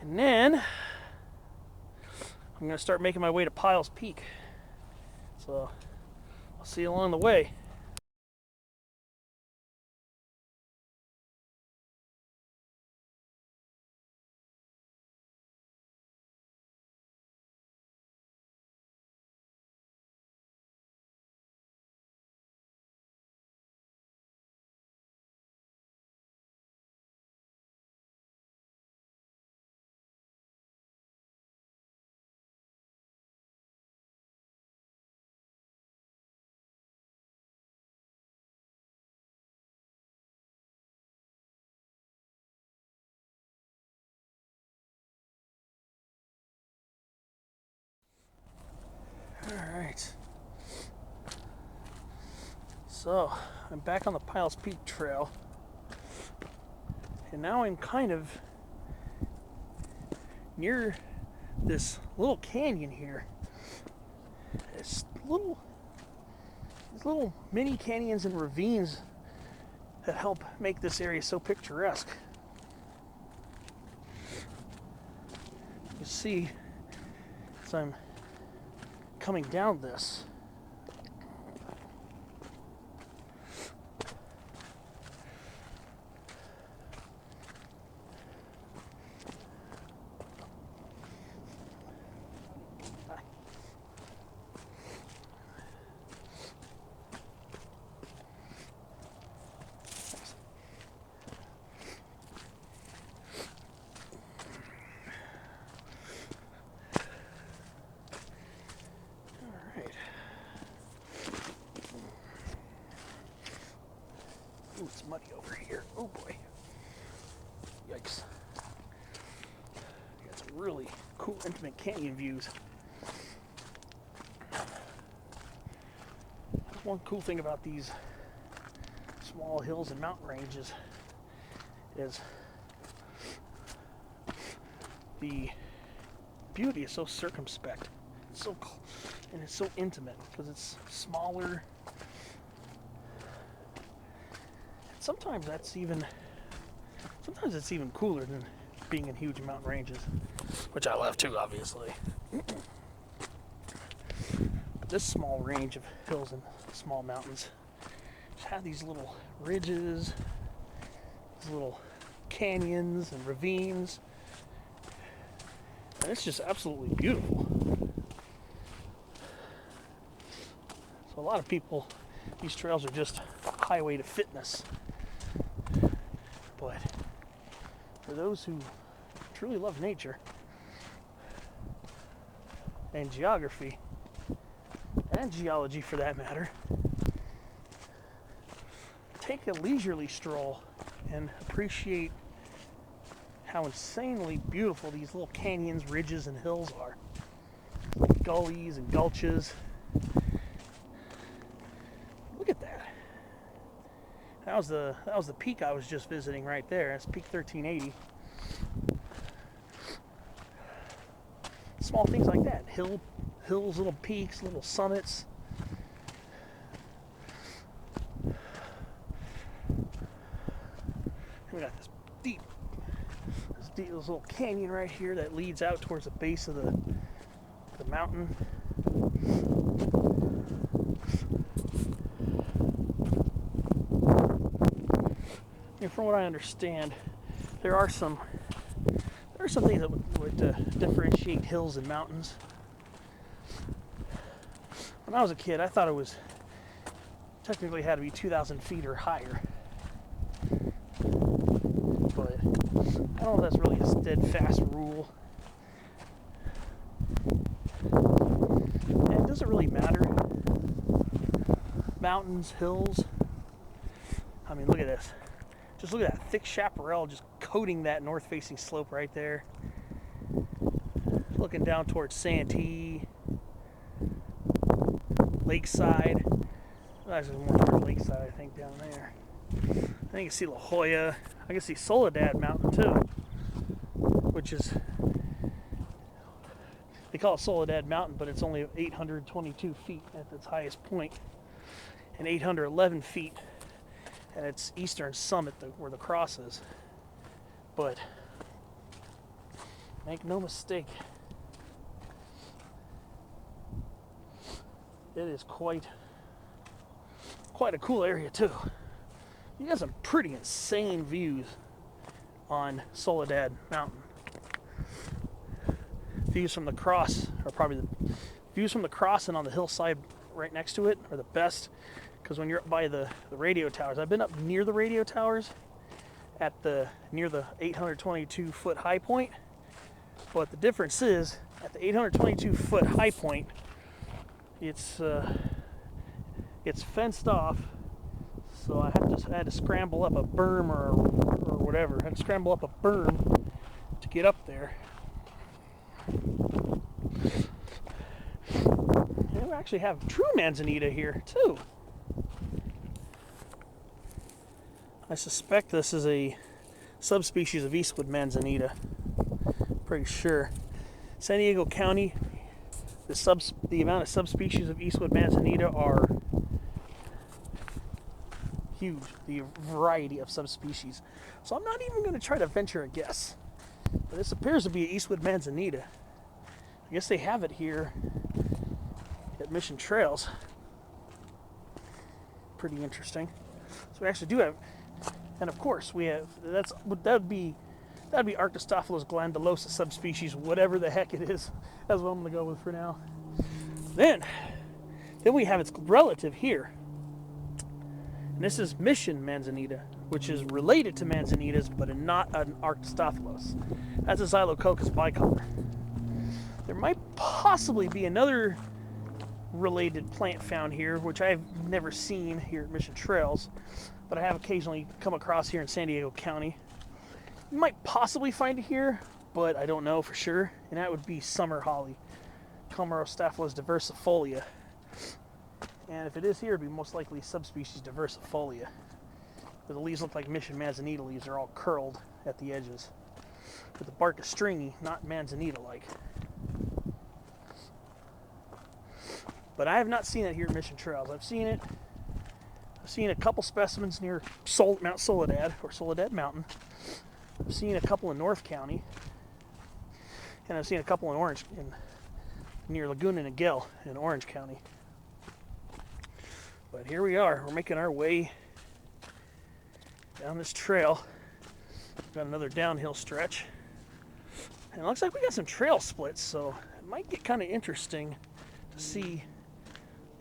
and then I'm going to start making my way to Pyles Peak. So I'll see you along the way. Alright, so I'm back on the Pyles Peak trail, and now I'm kind of near this little canyon here. It's these little mini canyons and ravines that help make this area so picturesque. You see, as I'm coming down this. Ooh, it's muddy over here. Oh boy. Yikes. Got some really cool intimate canyon views. One cool thing about these small hills and mountain ranges is the beauty is so circumspect. It's so and it's so intimate because it's smaller. Sometimes it's even cooler than being in huge mountain ranges, which I love too, obviously. But this small range of hills and small mountains just have these little ridges, these little canyons and ravines, and it's just absolutely beautiful. So a lot of people, these trails are just a highway to fitness. But for those who truly love nature and geography and geology for that matter, take a leisurely stroll and appreciate how insanely beautiful these little canyons, ridges, and hills are. Gullies and gulches. Look at that. That was the peak I was just visiting right there. That's peak 1380. Small things like that. Hills, little peaks, little summits. We got this little canyon right here that leads out towards the base of the mountain. And from what I understand, there are some things that would differentiate hills and mountains. When I was a kid, I thought it was technically had to be 2,000 feet or higher. But I don't know if that's really a steadfast rule. And it doesn't really matter. Mountains, hills. I mean, look at this. Just look at that thick chaparral just coating that north-facing slope right there. Looking down towards Santee, Lakeside. Well, actually, more towards Lakeside, I think, down there. I think you see La Jolla. I can see Soledad Mountain too, which is, they call it Soledad Mountain, but it's only 822 feet at its highest point, and 811 feet at its eastern summit, where the cross is. But make no mistake, it is quite a cool area too. You got some pretty insane views on Soledad Mountain. Views from the cross are probably the views from the cross and on the hillside right next to it are the best, because when you're up by the radio towers, I've been up near the radio towers at near the 822 foot high point, but the difference is at the 822 foot high point, it's fenced off. So I had to scramble up a berm or whatever. I had to scramble up a berm to get up there. And we actually have true manzanita here too. I suspect this is a subspecies of Eastwood manzanita. Pretty sure. San Diego County, the amount of subspecies of Eastwood manzanita are huge, the variety of subspecies. So I'm not even going to try to venture a guess. But this appears to be an Eastwood manzanita. I guess they have it here at Mission Trails. Pretty interesting. So we actually do have, and of course we have, that'd be Arctostaphylos glandulosa subspecies, whatever the heck it is. That's what I'm gonna go with for now. Then we have its relative here. And this is Mission Manzanita, which is related to Manzanitas, but not an Arctostaphylos. That's a Xylococcus bicolor. There might possibly be another related plant found here, which I've never seen here at Mission Trails, but I have occasionally come across here in San Diego County. You might possibly find it here, but I don't know for sure, and that would be summer holly, Comarostaphylos diversifolia. And if it is here, it'd be most likely subspecies diversifolia. But the leaves look like Mission Manzanita leaves. They're all curled at the edges. But the bark is stringy, not Manzanita-like. But I have not seen it here at Mission Trails. I've seen a couple specimens near Mount Soledad, or Soledad Mountain. I've seen a couple in North County. And I've seen a couple near Laguna Niguel in Orange County. But here we are. We're making our way down this trail. We've got another downhill stretch. And it looks like we got some trail splits, so it might get kind of interesting to see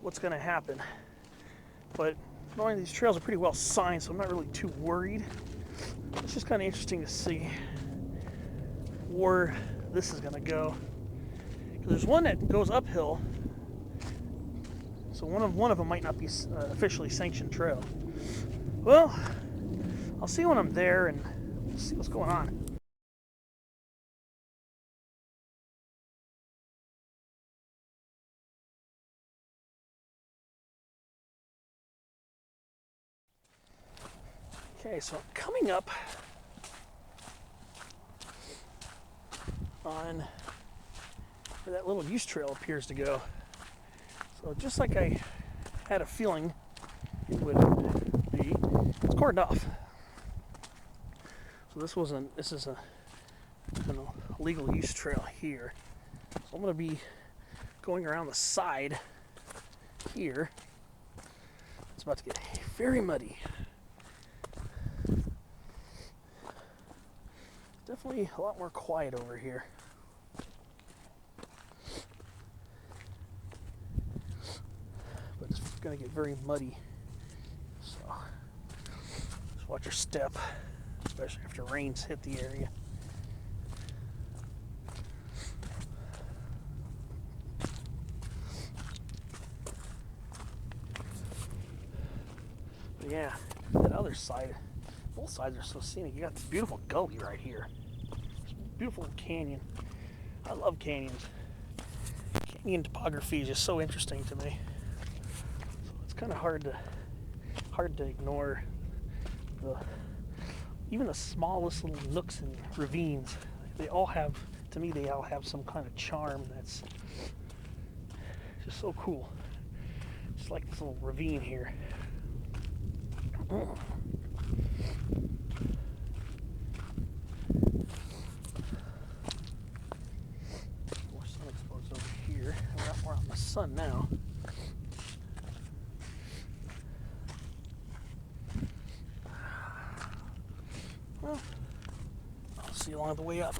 what's going to happen. But knowing these trails are pretty well signed, so I'm not really too worried. It's just kind of interesting to see where this is going to go. Because there's one that goes uphill, so one of them might not be officially sanctioned trail. Well, I'll see when I'm there and we'll see what's going on. Okay, so coming up on where that little use trail appears to go. So just like I had a feeling it would be, it's cordoned off. So this is an illegal use trail here. So I'm going to be going around the side here. It's about to get very muddy. Definitely a lot more quiet over here. But it's going to get very muddy. So just watch your step, especially after rains hit the area. But yeah, that other side, both sides are so scenic. You got this beautiful gully right here. This beautiful canyon. I love canyons. Canyon topography is just so interesting to me. So it's kind of hard to ignore even the smallest little nooks and ravines. They all have some kind of charm that's just so cool. Just like this little ravine here. More sun exposed over here. We're out in the sun now. Well, I'll see you along the way up.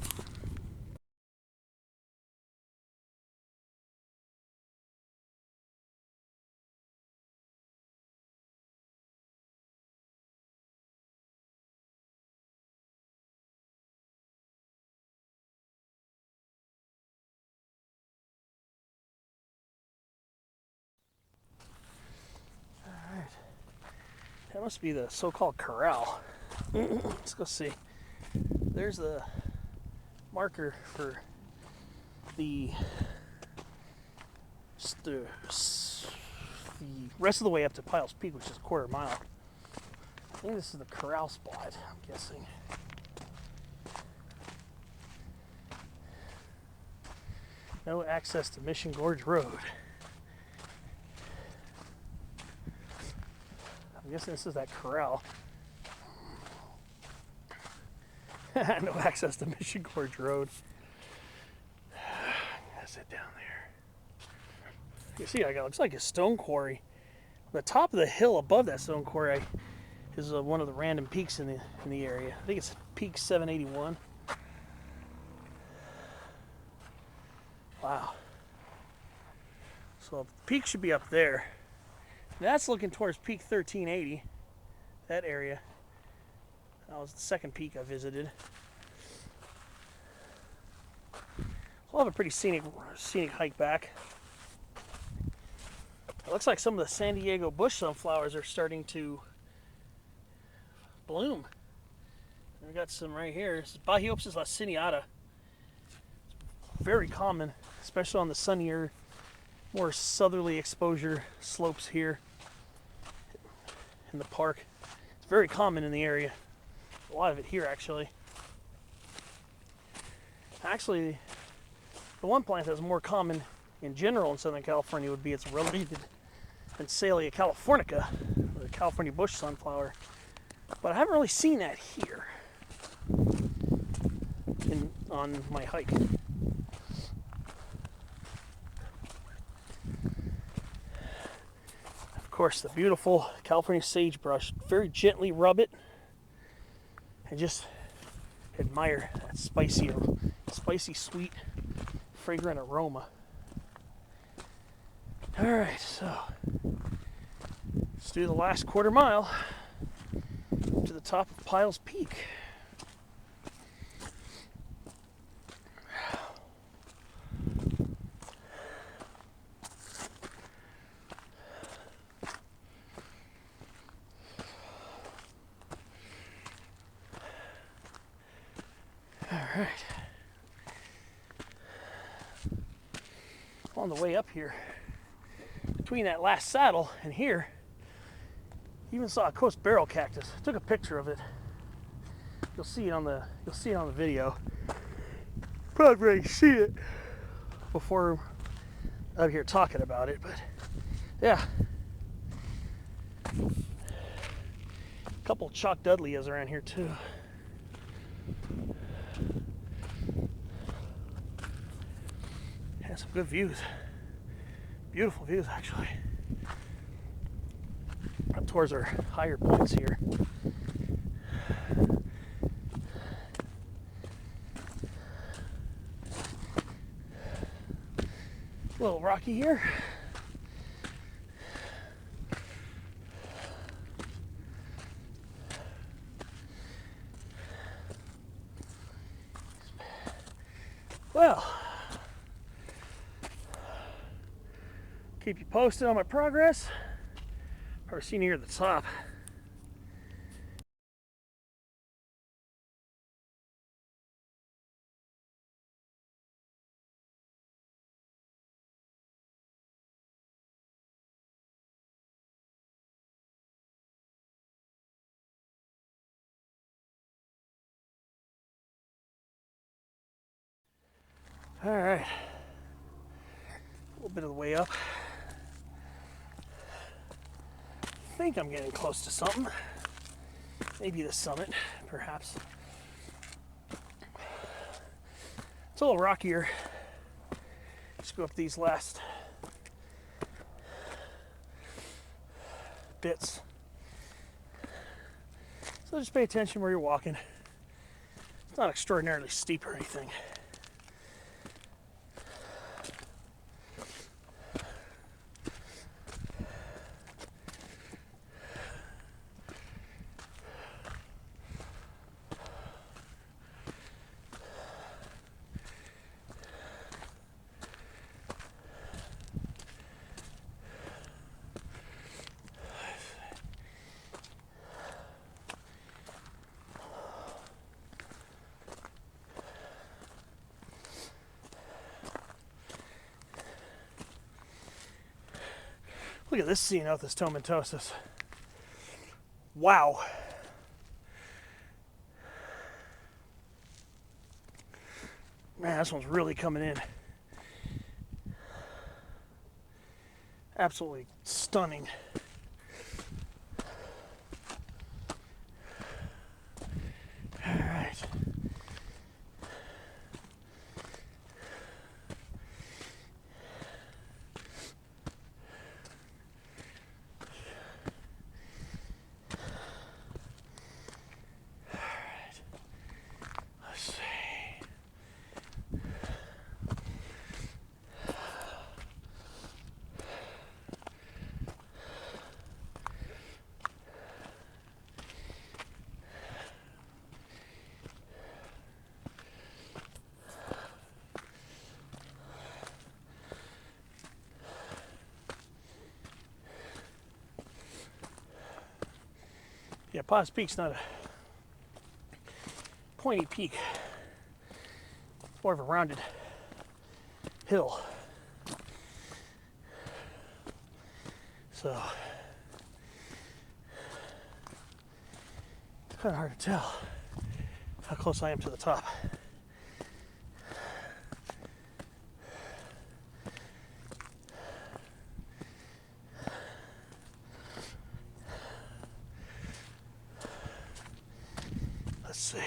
That must be the so-called corral. Let's go see. There's the marker for the rest of the way up to Pyles Peak, which is a quarter mile. I think this is the corral spot, I'm guessing. No access to Mission Gorge Road. I'm guessing this is that corral. No access to Mission Gorge Road. Gotta sit down there. You see, it looks like a stone quarry. The top of the hill above that stone quarry is one of the random peaks in the area. I think it's Peak 781. Wow. So the peak should be up there. That's looking towards Peak 1380. That area. That was the second peak I visited. We'll have a pretty scenic hike back. It looks like some of the San Diego bush sunflowers are starting to bloom. We got some right here. This is Bahiopsis laciniata. Very common, especially on the sunnier, more southerly exposure slopes here in the park. It's very common in the area. A lot of it here, actually. Actually, the one plant that's more common in general in Southern California would be its related Phacelia californica, or the California bush sunflower. But I haven't really seen that here on my hike. Of course, the beautiful California sagebrush. Very gently rub it and just admire that spicy, sweet, fragrant aroma. All right, so let's do the last quarter mile to the top of Pyles Peak. All right. On the way up here, between that last saddle and here, even saw a coast barrel cactus. I took a picture of it. You'll see it on the video. Probably already see it before I'm here talking about it, but yeah. A couple chalk dudleyias around here too. Has some good views. Beautiful views, actually. Up towards our higher points here. A little rocky here. Well, keep you posted on my progress. Probably see near the top. All right, a little bit of the way up. I think I'm getting close to something. Maybe the summit, perhaps. It's a little rockier. Just go up these last bits. So just pay attention where you're walking. It's not extraordinarily steep or anything. Look at this Ceanothus tomentosus. Wow. Man, this one's really coming in. Absolutely stunning. All right. Yeah, Pyles Peak's not a pointy peak. It's more of a rounded hill. So it's kind of hard to tell how close I am to the top. Let's see.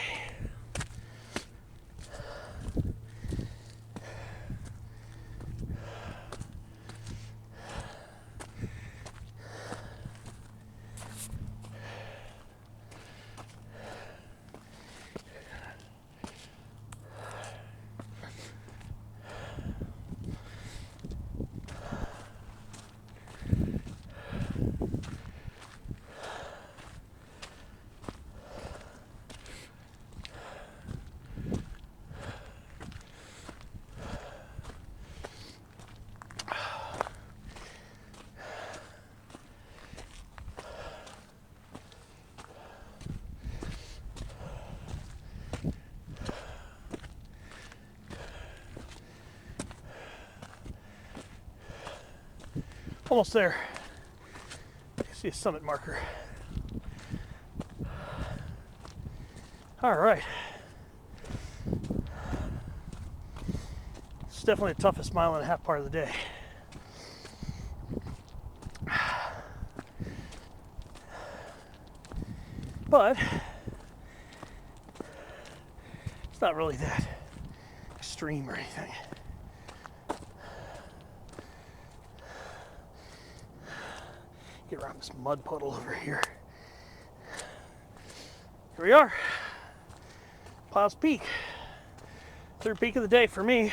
Almost there. You see a summit marker. All right. It's definitely the toughest mile and a half part of the day. But it's not really that extreme or anything. Get around this mud puddle over here. Here we are. Pyles Peak. Third peak of the day for me.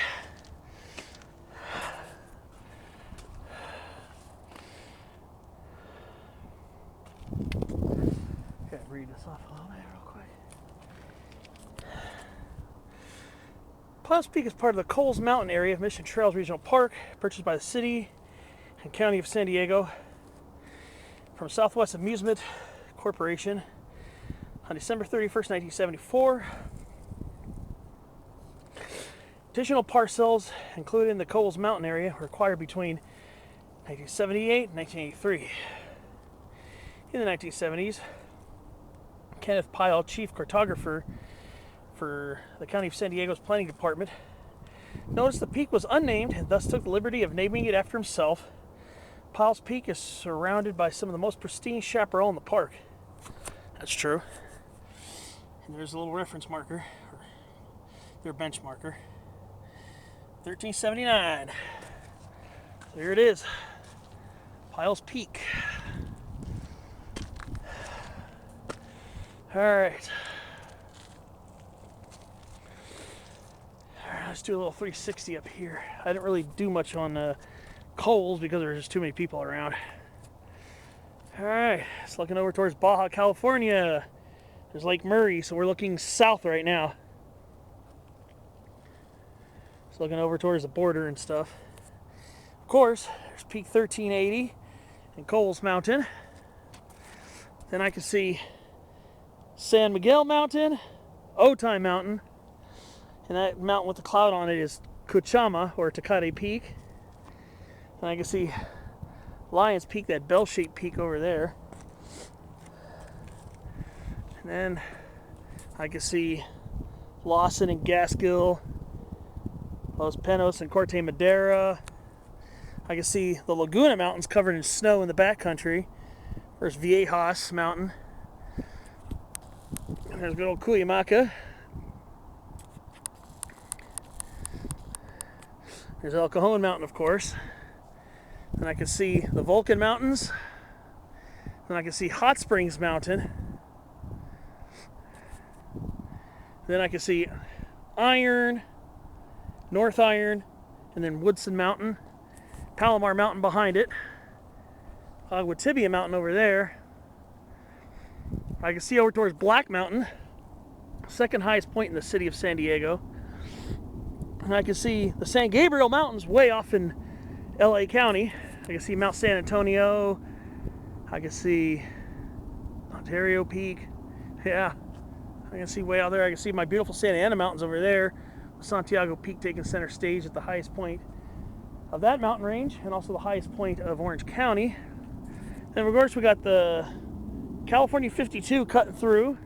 Okay, read this off a little bit real quick. Pyles Peak is part of the Cowles Mountain area of Mission Trails Regional Park, purchased by the city and county of San Diego from Southwest Amusement Corporation on December 31st, 1974. Additional parcels included in the Cowles Mountain area were acquired between 1978 and 1983. In the 1970s, Kenneth Powell, chief cartographer for the County of San Diego's Planning Department, noticed the peak was unnamed and thus took the liberty of naming it after himself. Pyles Peak is surrounded by some of the most pristine chaparral in the park. That's true. And there's a little reference marker, or their bench marker. 1379. So here it is. Pyles Peak. All right. Let's do a little 360 up here. I didn't really do much on Cowles because there's just too many people around. All right, it's looking over towards Baja, California. There's Lake Murray, so we're looking south right now. It's looking over towards the border and stuff. Of course, there's Peak 1380 and Cowles Mountain. Then I can see San Miguel Mountain, Otay Mountain, and that mountain with the cloud on it is Cuchama, or Tecate Peak. And I can see Lions Peak, that bell-shaped peak over there. And then I can see Lawson and Gaskill, Los Pinos and Corte Madera. I can see the Laguna Mountains covered in snow in the backcountry. There's Viejas Mountain. And there's good old Cuyamaca. There's El Cajon Mountain, of course. And I can see the Vulcan Mountains. And I can see Hot Springs Mountain. Then I can see Iron, North Iron, and then Woodson Mountain. Palomar Mountain behind it. Aguatibia Mountain over there. I can see over towards Black Mountain, second highest point in the city of San Diego. And I can see the San Gabriel Mountains way off in LA County. I can see Mount San Antonio. I can see Ontario Peak. Yeah, I can see way out there. I can see my beautiful Santa Ana Mountains over there. Santiago Peak taking center stage at the highest point of that mountain range, and also the highest point of Orange County. And of course, we got the California 52 cutting through.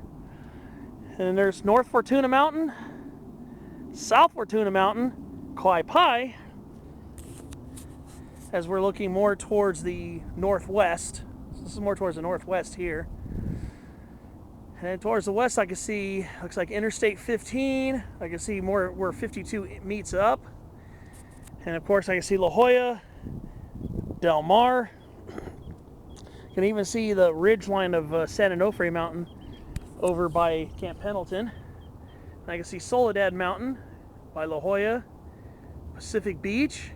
And then there's North Fortuna Mountain, South Fortuna Mountain, Kauai Pai, as we're looking more towards the northwest. So this is more towards the northwest here. And then towards the west, I can see, looks like Interstate 15. I can see more where 52 meets up. And of course, I can see La Jolla, Del Mar. You can even see the ridge line of San Onofre Mountain over by Camp Pendleton. And I can see Soledad Mountain by La Jolla, Pacific Beach.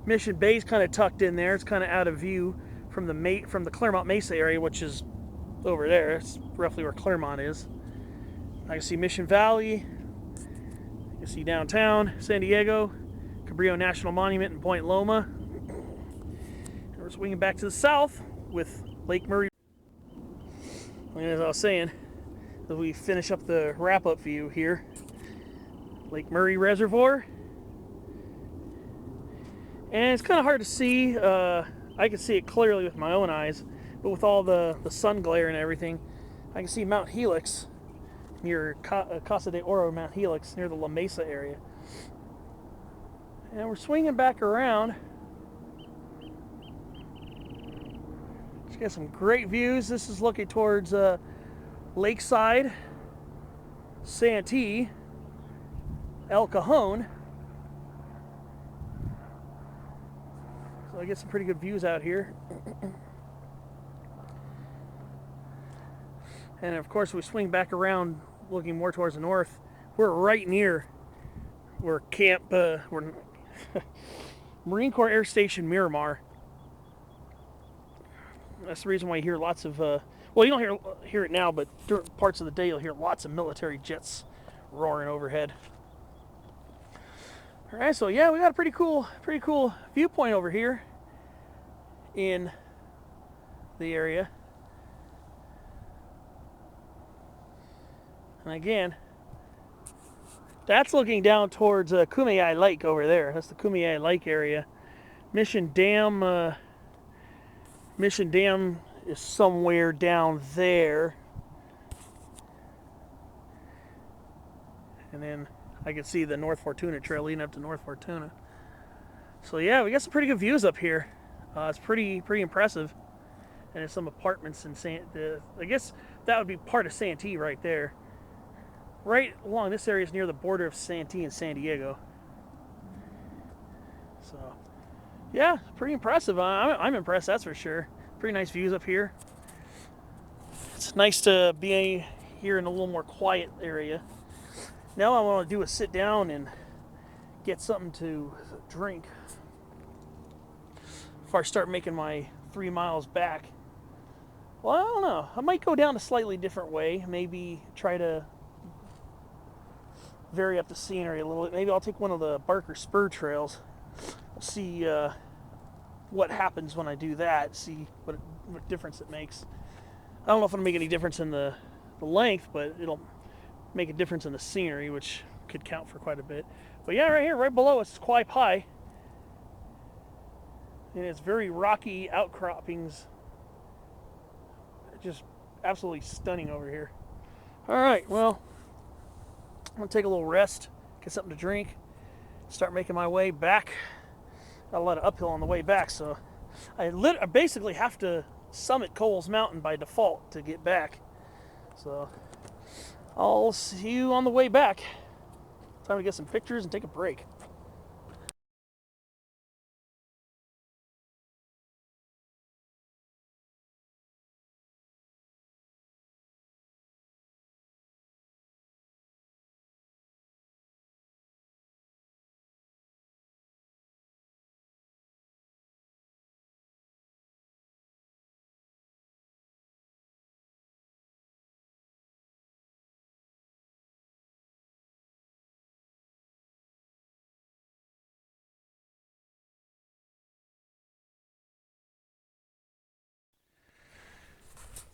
Mission Bay's kind of tucked in there. It's kind of out of view from the Claremont Mesa area, which is over there. It's roughly where Claremont is. I can see Mission Valley. You can see downtown San Diego, Cabrillo National Monument and Point Loma. And we're swinging back to the south with Lake Murray. And as I was saying, as we finish up the wrap-up view here, Lake Murray Reservoir. And it's kind of hard to see. I can see it clearly with my own eyes, but with all the sun glare and everything, I can see Mount Helix near Casa de Oro, Mount Helix, near the La Mesa area. And we're swinging back around. Just got some great views. This is looking towards Lakeside, Santee, El Cajon. So I get some pretty good views out here. And of course, we swing back around looking more towards the north. We're right near where we're Marine Corps Air Station Miramar. That's the reason why you hear lots of, well, you don't hear it now, but during parts of the day you'll hear lots of military jets roaring overhead. All right, so yeah, we got a pretty cool viewpoint over here in the area. And again, that's looking down towards Kumeyaay Lake over there. That's the Kumeyaay Lake area. Mission Dam is somewhere down there. And then I can see the North Fortuna Trail leading up to North Fortuna. So yeah, we got some pretty good views up here. It's pretty impressive. And there's some apartments in I guess that would be part of Santee right there. Right along this area is near the border of Santee and San Diego. So yeah, pretty impressive. I'm impressed, that's for sure. Pretty nice views up here. It's nice to be here in a little more quiet area. Now I want to do is sit down and get something to drink before I start making my 3 miles back. Well, I don't know. I might go down a slightly different way. Maybe try to vary up the scenery a little bit. Maybe I'll take one of the Barker Spur trails. We'll see what happens when I do that. See what difference it makes. I don't know if it'll make any difference in the length, but it'll make a difference in the scenery, which could count for quite a bit. But yeah, right here, right below us is Kauai Pai. And it's very rocky outcroppings. Just absolutely stunning over here. All right, well, I'm gonna take a little rest, get something to drink, start making my way back. Got a lot of uphill on the way back, so I basically have to summit Cowles Mountain by default to get back. So I'll see you on the way back. Time to get some pictures and take a break.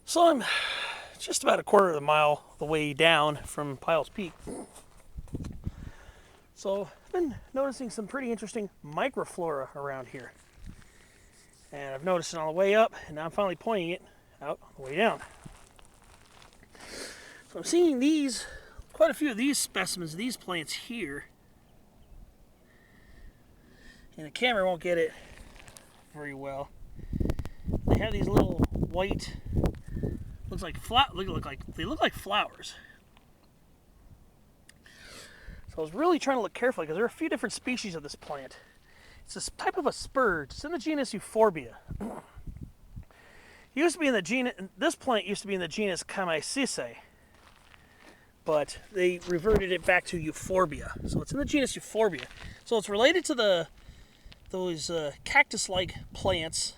So I'm just about a quarter of the mile the way down from Pyles Peak. So I've been noticing some pretty interesting microflora around here. And I've noticed it on the way up, and now I'm finally pointing it out on the way down. So I'm seeing these, quite a few of these specimens, these plants here. And the camera won't get it very well. They have these little white, look like flowers. So I was really trying to look carefully because there are a few different species of this plant. It's this type of a spurge. It's in the genus Euphorbia. Used to be in the genus. This plant used to be in the genus Cowles, but they reverted it back to Euphorbia. So it's in the genus Euphorbia. So it's related to those cactus-like plants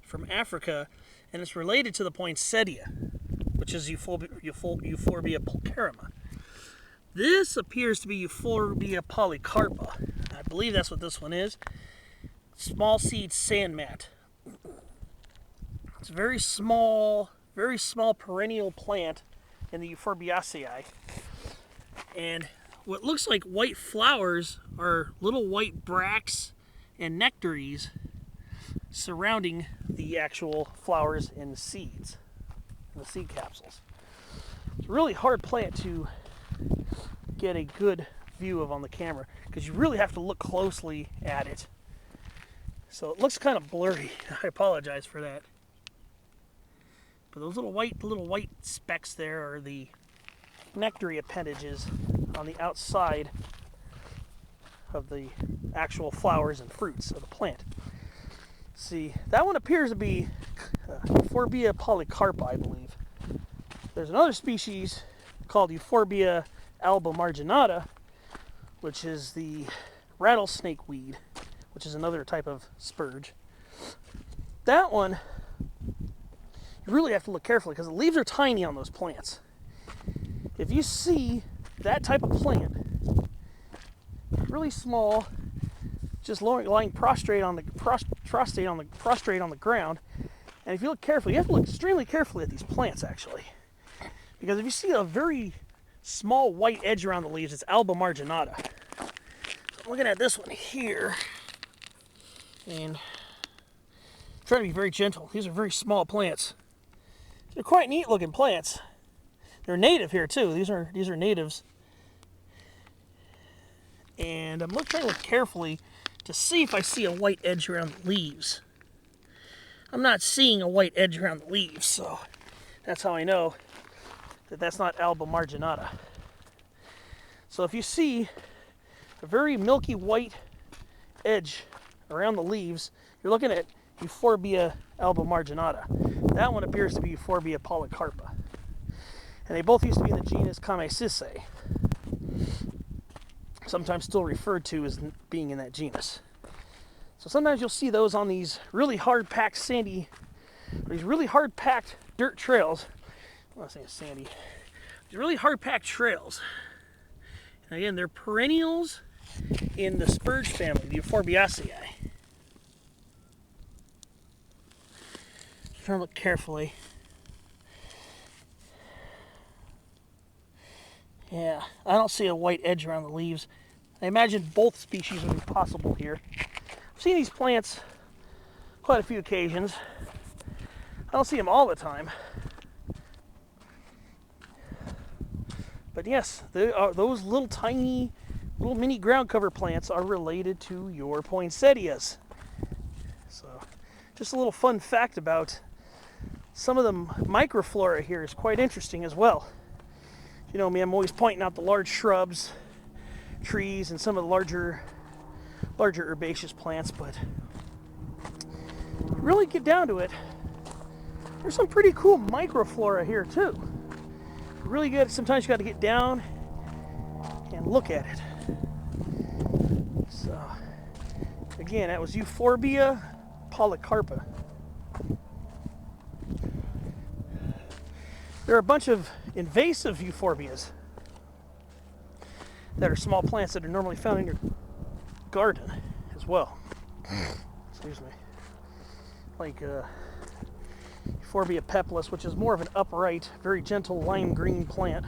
from Africa, and it's related to the poinsettia, which is Euphorbia pulcherrima. This appears to be Euphorbia polycarpa. I believe that's what this one is. Small seed sand mat. It's a very small perennial plant in the Euphorbiaceae. And what looks like white flowers are little white bracts and nectaries surrounding the actual flowers and the seeds, and the seed capsules. It's a really hard plant to get a good view of on the camera because you really have to look closely at it. So it looks kind of blurry. I apologize for that. But those little white specks there are the nectary appendages on the outside of the actual flowers and fruits of the plant. See, that one appears to be Euphorbia polycarpa, I believe. There's another species called Euphorbia albomarginata, which is the rattlesnake weed, which is another type of spurge. That one, you really have to look carefully because the leaves are tiny on those plants. If you see that type of plant, really small, just lying prostrate on the ground, and if you look carefully, you have to look extremely carefully at these plants actually, because if you see a very small white edge around the leaves, it's albomarginata. So I'm looking at this one here, and trying to be very gentle. These are very small plants. They're quite neat looking plants. They're native here too. These are natives. And I'm trying to look carefully to see if I see a white edge around the leaves. I'm not seeing a white edge around the leaves, so that's how I know that that's not albomarginata. So if you see a very milky white edge around the leaves, you're looking at Euphorbia albomarginata. That one appears to be Euphorbia polycarpa. And they both used to be in the genus Cowles, sometimes still referred to as being in that genus. So sometimes you'll see those on these really hard-packed dirt trails. I'm not saying sandy. These really hard-packed trails. And again, they're perennials in the spurge family, the Euphorbiaceae. Trying to look carefully. Yeah, I don't see a white edge around the leaves. I imagine both species would be possible here. I've seen these plants quite a few occasions. I don't see them all the time. But yes, those little tiny, little mini ground cover plants are related to your poinsettias. So, just a little fun fact about some of the microflora here is quite interesting as well. You know me, I'm always pointing out the large shrubs, trees, and some of the larger herbaceous plants, but really get down to it, there's some pretty cool microflora here too. Really good. Sometimes you got to get down and look at it. So again, that was Euphorbia polycarpa. There are a bunch of invasive euphorbias that are small plants that are normally found in your garden as well. Excuse me. Like Euphorbia peplis, which is more of an upright, very gentle lime green plant.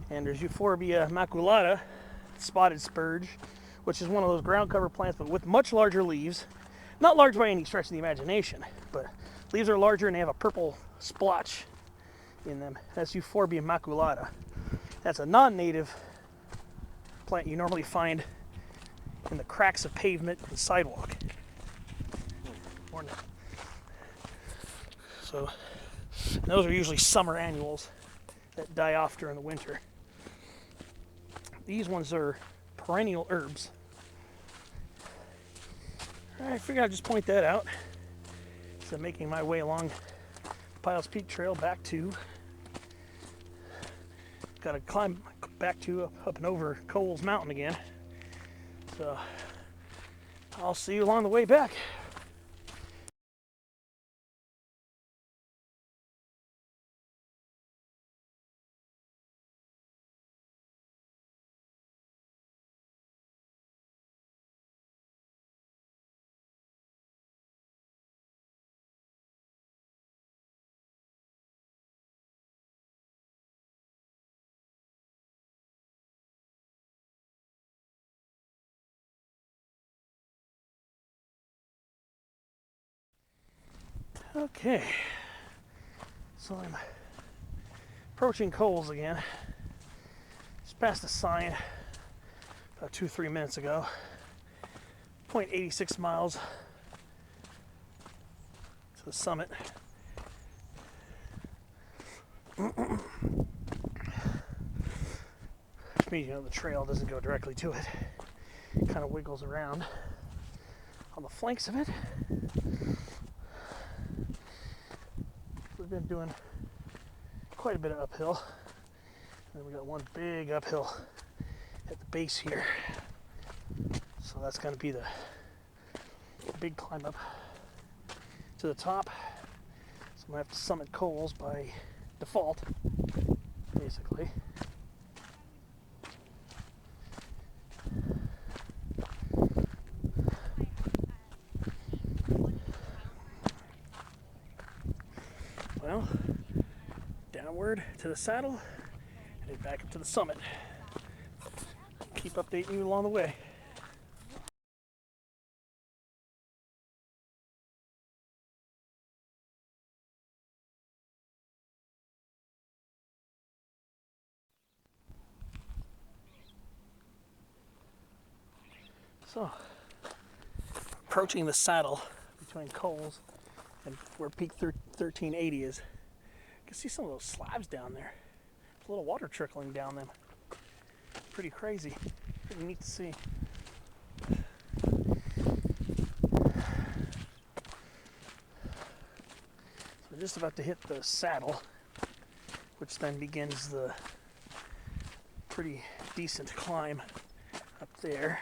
And there's Euphorbia maculata, spotted spurge, which is one of those ground cover plants but with much larger leaves. Not large by any stretch of the imagination, but leaves are larger and they have a purple splotch in them. That's Euphorbia maculata. That's a non-native plant you normally find in the cracks of pavement and sidewalk. So those are usually summer annuals that die off during the winter. These ones are perennial herbs. I figured I'd just point that out. So I'm making my way along Pyles Peak Trail back to, gotta climb back to up and over Cowles Mountain again. So I'll see you along the way back. Okay, so I'm approaching Cowles again. Just passed a sign about 2-3 minutes ago. 0.86 miles to the summit. Which means, the trail doesn't go directly to it. It kind of wiggles around on the flanks of it. We've been doing quite a bit of uphill. And then we got one big uphill at the base here. So that's going to be the big climb up to the top. So I'm going to have to summit Cowles by default, basically. Well, downward to the saddle, and then back up to the summit. Keep updating you along the way. So, approaching the saddle between Cowles and where Peak 1380 is. You can see some of those slabs down there. There's a little water trickling down them. Pretty crazy. Pretty neat to see. So we're just about to hit the saddle, which then begins the pretty decent climb up there.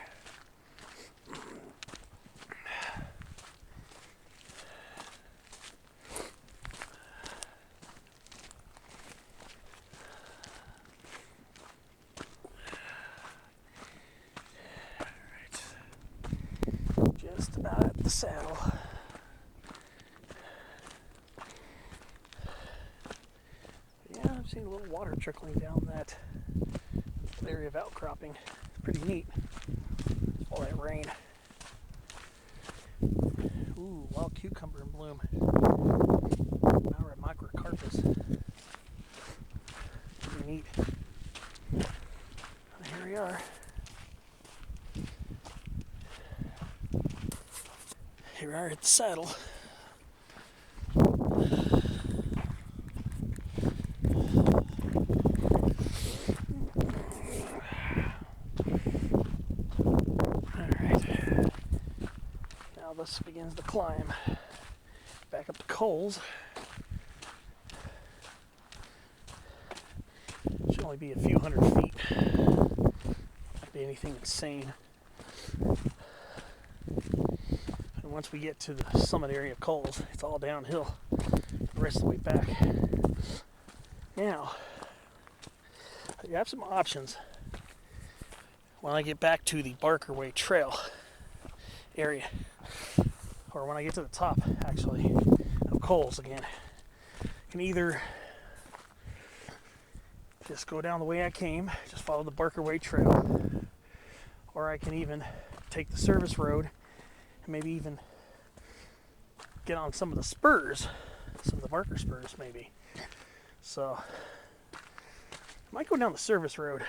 Just about at the saddle. Yeah, I've seen a little water trickling down that area of outcropping. Pretty neat. All that rain. Ooh, wild cucumber in bloom. Now we're at microcarpus. Pretty neat. Here we are. Here we are at the saddle. Alright. Now this begins the climb. Back up to Cowles. Should only be a few hundred feet. Not be anything insane. Once we get to the summit area of Cowles, it's all downhill the rest of the way back. Now, you have some options when I get back to the Barker Way Trail area. or when I get to the top, actually, of Cowles again, I can either just go down the way I came, just follow the Barker Way Trail, or I can even take the service road and maybe even get on some of the spurs, some of the Barker spurs maybe. So I might go down the service road,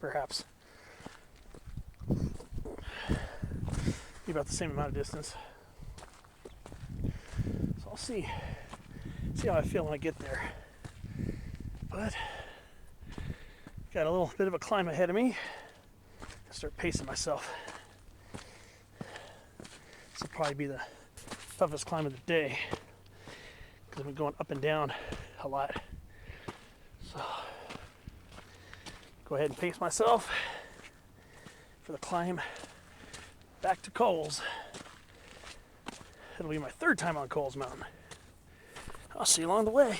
perhaps. Be about the same amount of distance. So I'll see how I feel when I get there. But got a little bit of a climb ahead of me. I'll start pacing myself. This will probably be the toughest climb of the day because I've been going up and down a lot. So go ahead and pace myself for the climb back to Cowles. It'll be my third time on Cowles Mountain. I'll see you along the way.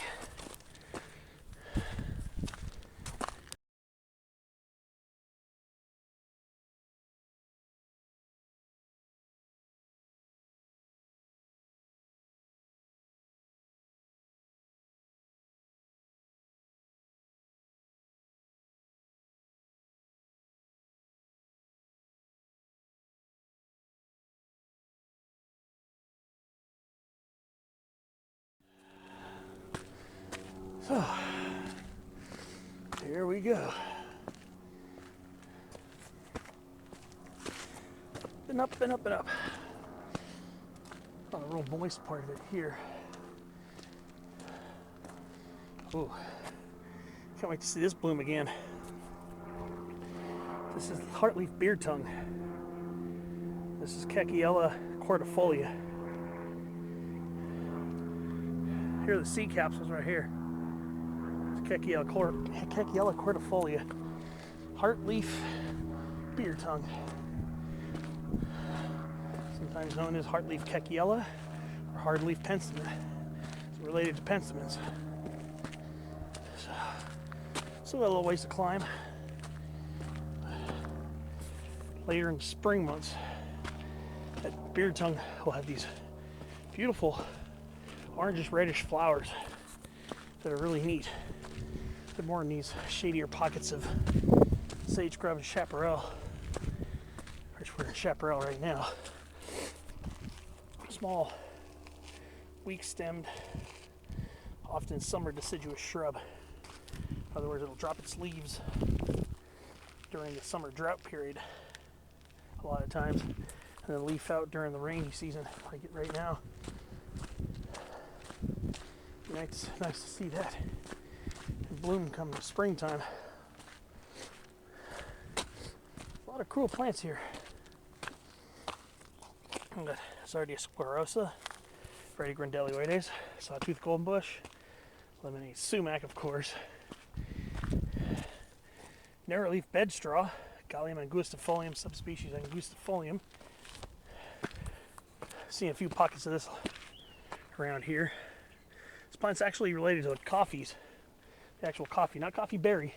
So, here we go. Up and up and up and up. Oh, the real moist part of it here. Ooh, can't wait to see this bloom again. This is heartleaf beard tongue. This is Cowles cordifolia. Here are the seed capsules right here. Cowles cordifolia, heartleaf beard tongue, sometimes known as heartleaf Cowles or hardleaf penstemon. It's related to penstemons. So a little ways to climb. Later in the spring months, that beard tongue will have these beautiful orangish reddish flowers that are really neat. They're more in these shadier pockets of sage scrub and chaparral, which we're in chaparral right now. Small, weak-stemmed, often summer deciduous shrub. In other words, it'll drop its leaves during the summer drought period a lot of times, and then leaf out during the rainy season like it right now. Nice to see that in bloom come springtime. A lot of cool plants here. I've got Zardia sclerosa, Bradygrundelioides, sawtooth goldenbush, lemonade sumac, of course, narrowleaf bedstraw, Gallium angustifolium, subspecies angustifolium. Seeing a few pockets of this around here. This plant's actually related to coffees, the actual coffee, not coffee berry.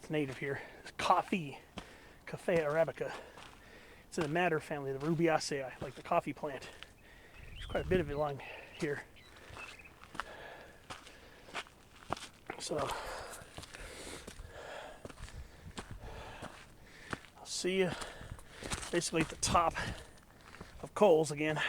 It's native here. It's coffee, Caffea arabica. It's in the madder family, the Rubiaceae, like the coffee plant. There's quite a bit of it along here. So, I'll see you basically at the top of Cowles again.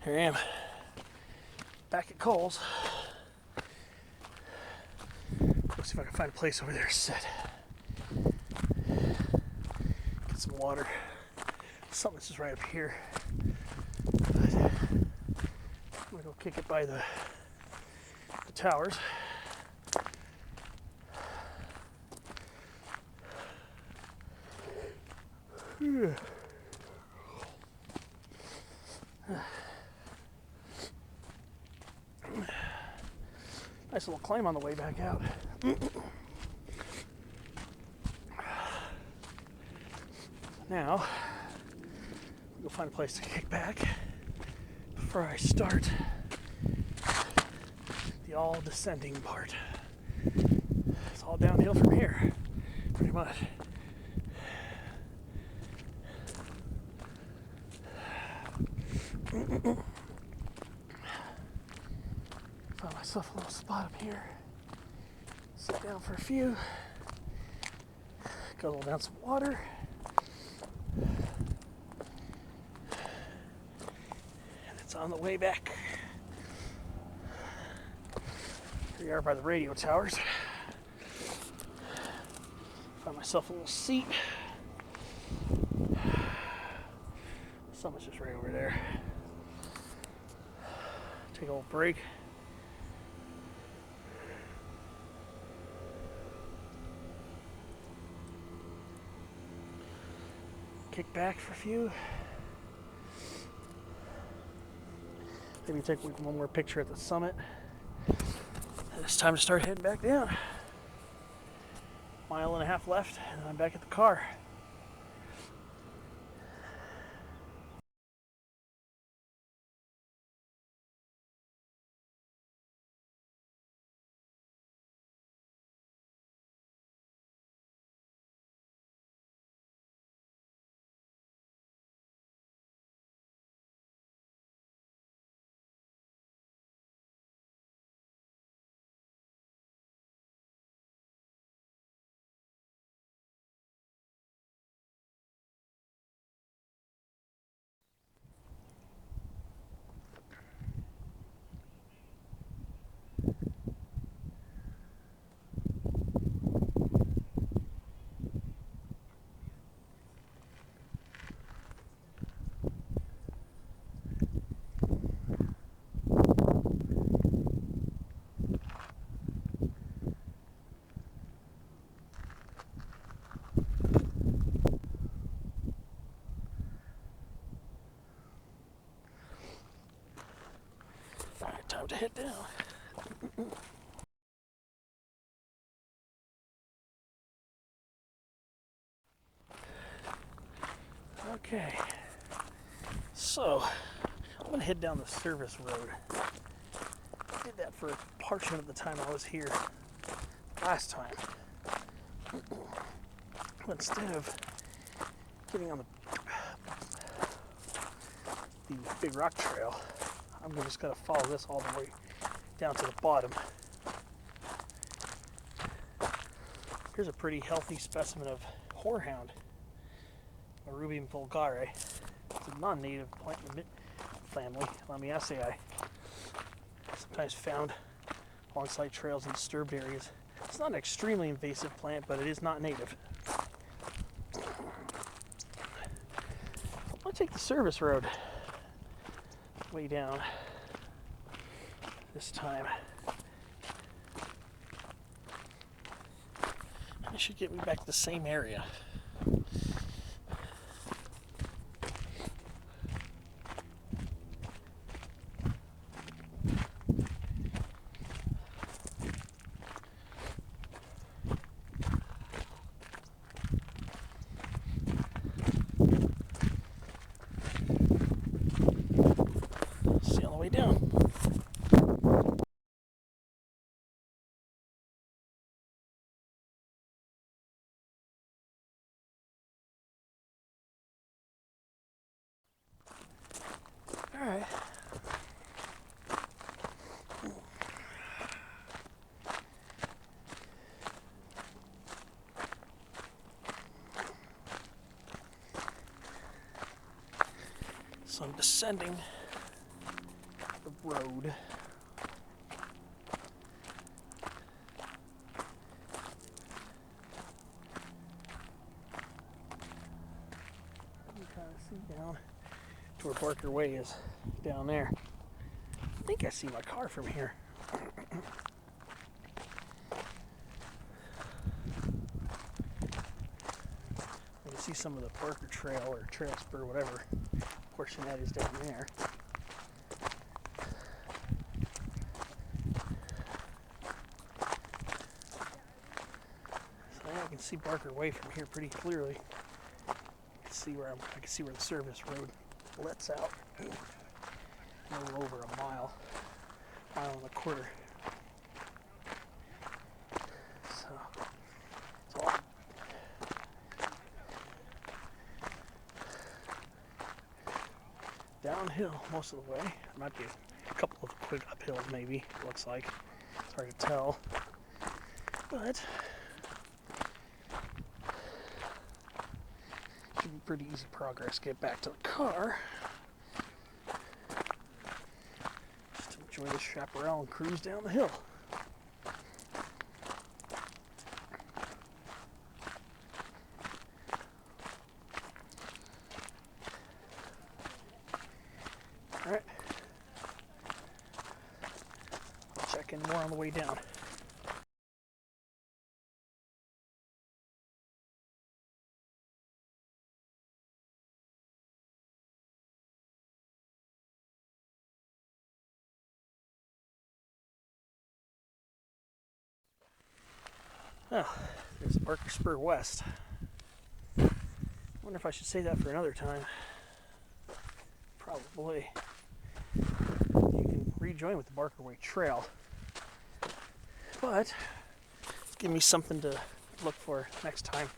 Here I am, back at Cowles. Let's see if I can find a place over there to sit. Get some water. Something's just right up here. But I'm gonna go kick it by the towers. Nice little climb on the way back out. Now, we'll find a place to kick back before I start the all descending part. It's all downhill from here, pretty much. Found myself a little spot up here. Sit down for a few. Guzzle down some water. And it's on the way back. Here we are by the radio towers. Found myself a little seat. Summit's just right over there. Take a little break. Kick back for a few. Maybe take one more picture at the summit. And it's time to start heading back down. Mile and a half left, and I'm back at the car. Alright, time to head down. Okay, so I'm gonna head down the service road. I did that for a portion of the time I was here last time. But instead of getting on the big rock trail, I'm just gonna follow this all the way down to the bottom. Here's a pretty healthy specimen of horehound. Rubium vulgare. It's a non-native plant family, Lamiaceae. Sometimes found alongside trails in disturbed areas. It's not an extremely invasive plant, but it is not native. I'll take the service road way down this time. It should get me back to the same area. See you on the way down. All right. So I'm descending the road. You kind of see down to where Barker Way is down there. I think I see my car from here. You can see some of the Barker Trail or Trail Spur, whatever portion that is down there. So now I can see Barker Way from here pretty clearly. I can see where the service road lets out. a little over a mile and a quarter. So it's all downhill most of the way. There might be a couple of quick uphills, maybe, it looks like. It's hard to tell. But should be pretty easy progress. Get back to the car. Just enjoy the chaparral and cruise down the hill. Alright. I'll check in more on the way down. Oh, there's Barker Spur West. I wonder if I should say that for another time. Probably. You can rejoin with the Barker Way Trail. But give me something to look for next time.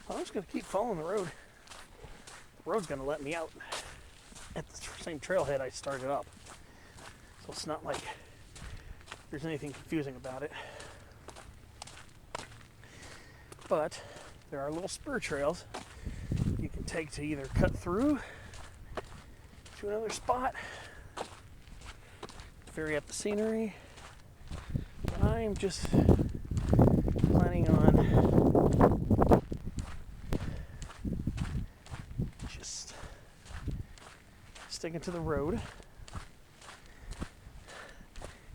Well, I'm just going to keep following the road. The road's going to let me out at the same trailhead I started up. So it's not like there's anything confusing about it. But there are little spur trails you can take to either cut through to another spot, vary up the scenery. But I'm just planning on just sticking to the road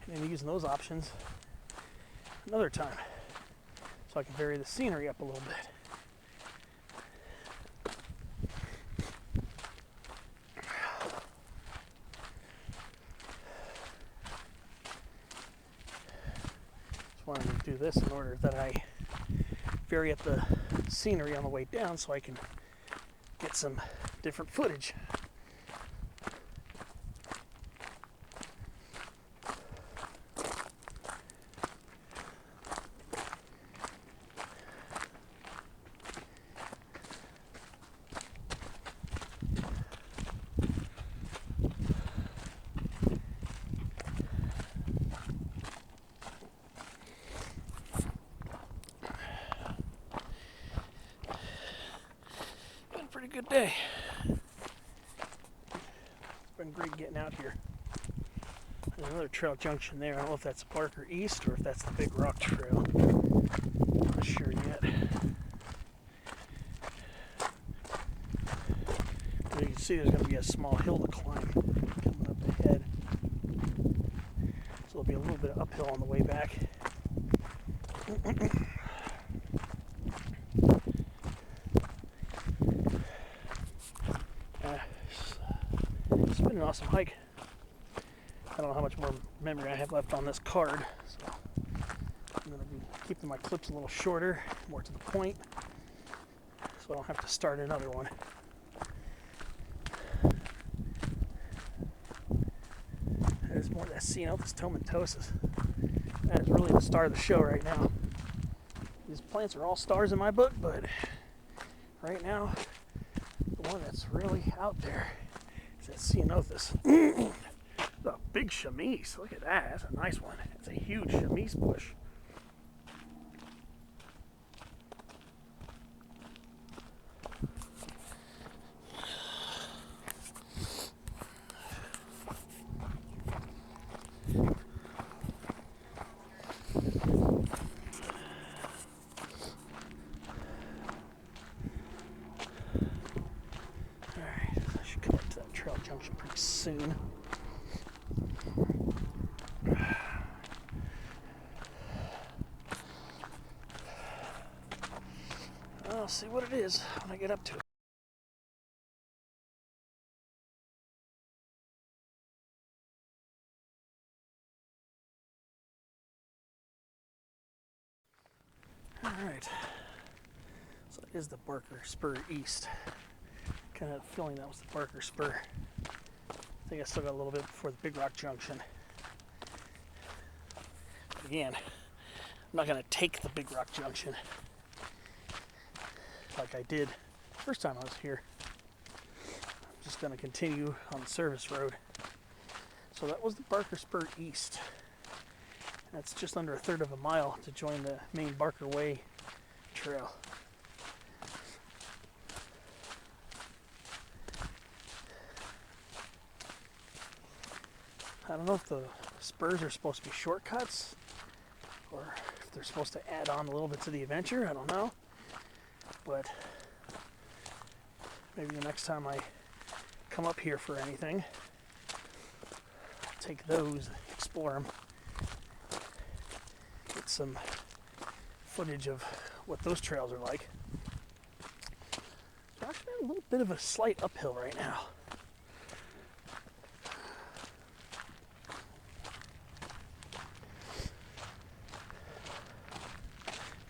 and then using those options another time so I can vary the scenery up a little bit. Just wanted to do this in order that I vary up the scenery on the way down so I can get some different footage. Pretty good day. It's been great getting out here. There's another trail junction there. I don't know if that's Barker East or if that's the Big Rock Trail. Not sure yet. As you can see, there's going to be a small hill to climb coming up ahead. So there'll be a little bit of uphill on the way back. It's been an awesome hike. I don't know how much more memory I have left on this card, so I'm going to be keeping my clips a little shorter, more to the point, so I don't have to start another one. There's more of that Ceanothus tomentosus. That is really the star of the show right now. These plants are all stars in my book, but right now, the one that's really out there is that Ceanothus. The big chamise. Look at that. That's a nice one. It's a huge chamise bush. Junction pretty soon. I'll see what it is when I get up to it. Alright, So it is the Barker Spur East. Kind of feeling that was the Barker Spur. I think I still got a little bit before the Big Rock Junction. Again, I'm not going to take the Big Rock Junction like I did the first time I was here. I'm just going to continue on the service road. So that was the Barker Spur East. That's just under 1/3 of a mile to join the main Barker Way Trail. I don't know if the spurs are supposed to be shortcuts or if they're supposed to add on a little bit to the adventure. I don't know. But maybe the next time I come up here for anything, I'll take those, explore them, get some footage of what those trails are like. It's actually a little bit of a slight uphill right now.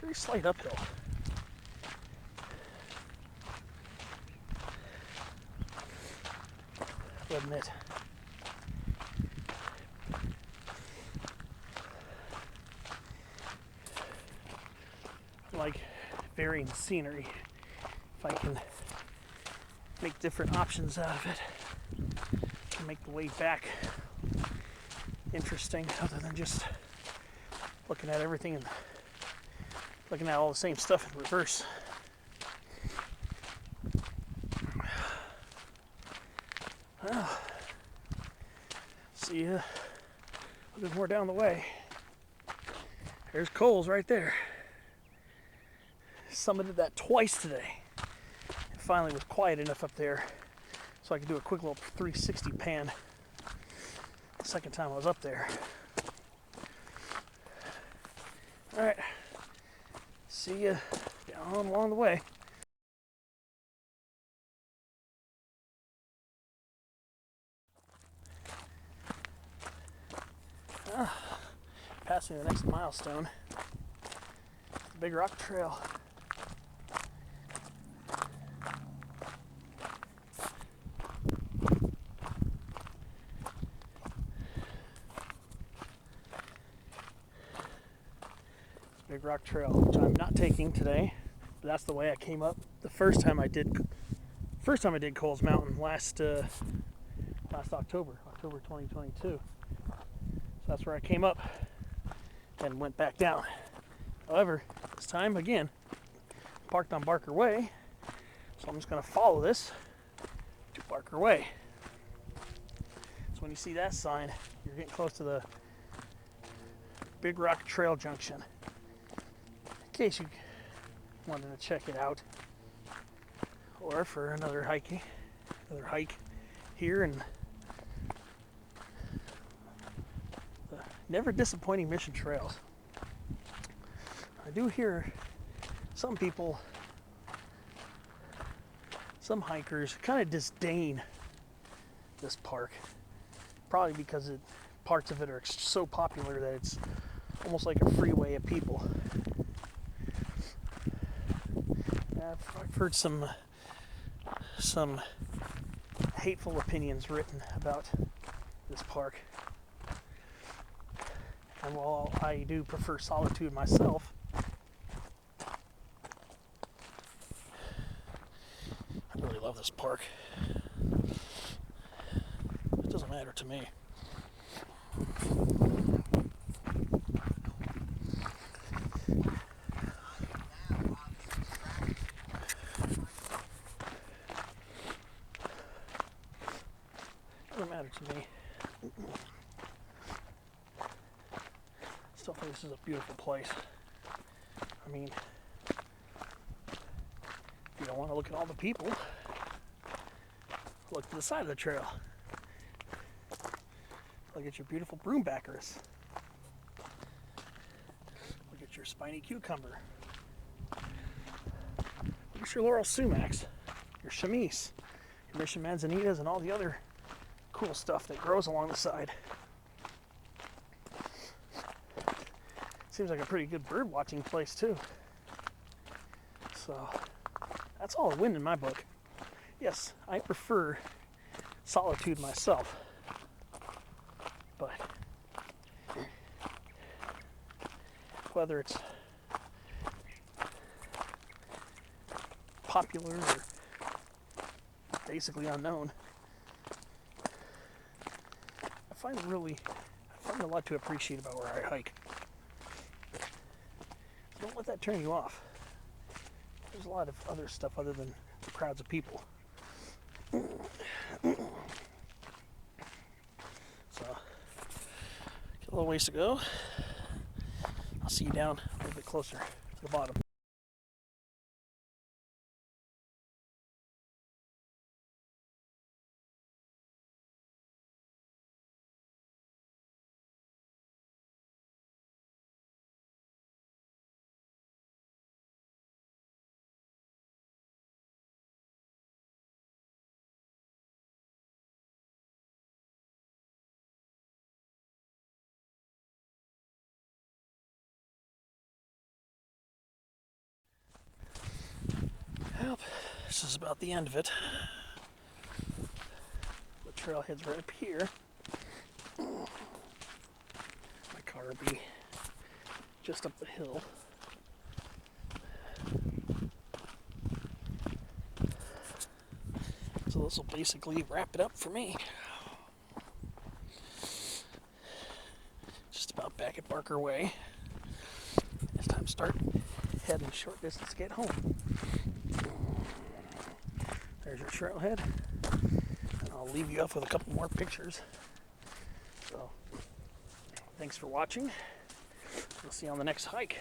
Very slight uphill. I'll admit. I like varying scenery. If I can make different options out of it, and make the way back interesting other than just looking at everything and looking at all the same stuff in reverse. Well, see ya a little bit more down the way. There's Cowles right there. Summited that twice today. It finally was quiet enough up there so I could do a quick little 360 pan the second time I was up there. Alright. See ya down along the way. Passing the next milestone, the Big Rock Trail. Big Rock Trail, which I'm not taking today, but that's the way I came up the first time I did Cowles Mountain last October 2022. So that's where I came up and went back down. However, this time again, parked on Barker Way, so I'm just going to follow this to Barker Way. So when you see that sign, you're getting close to the Big Rock Trail Junction. In case you wanted to check it out, or for another hike here in the never disappointing Mission Trails. I do hear some people, some hikers, kind of disdain this park, probably because parts of it are so popular that it's almost like a freeway of people. I've heard some hateful opinions written about this park. And while I do prefer solitude myself, I really love this park. It doesn't matter to me. Doesn't matter to me. Still think this is a beautiful place. I mean, if you don't want to look at all the people, look to the side of the trail. Look at your beautiful broombackers. Look at your spiny cucumber. Look at your laurel sumacs, your chamise, your mission manzanitas, and all the other cool stuff that grows along the side. Seems like a pretty good bird watching place too. So That's all a win in my book. Yes, I prefer solitude myself, but whether it's popular or basically unknown, I find a lot to appreciate about where I hike. So don't let that turn you off. There's a lot of other stuff other than the crowds of people. So, got a little ways to go. I'll see you down a little bit closer to the bottom. Well, this is about the end of it. The trailhead's right up here. My car will be just up the hill. So this will basically wrap it up for me. Just about back at Barker Way. It's time to start heading short distance to get home. There's your trailhead. And I'll leave you off with a couple more pictures. So, thanks for watching. We'll see you on the next hike.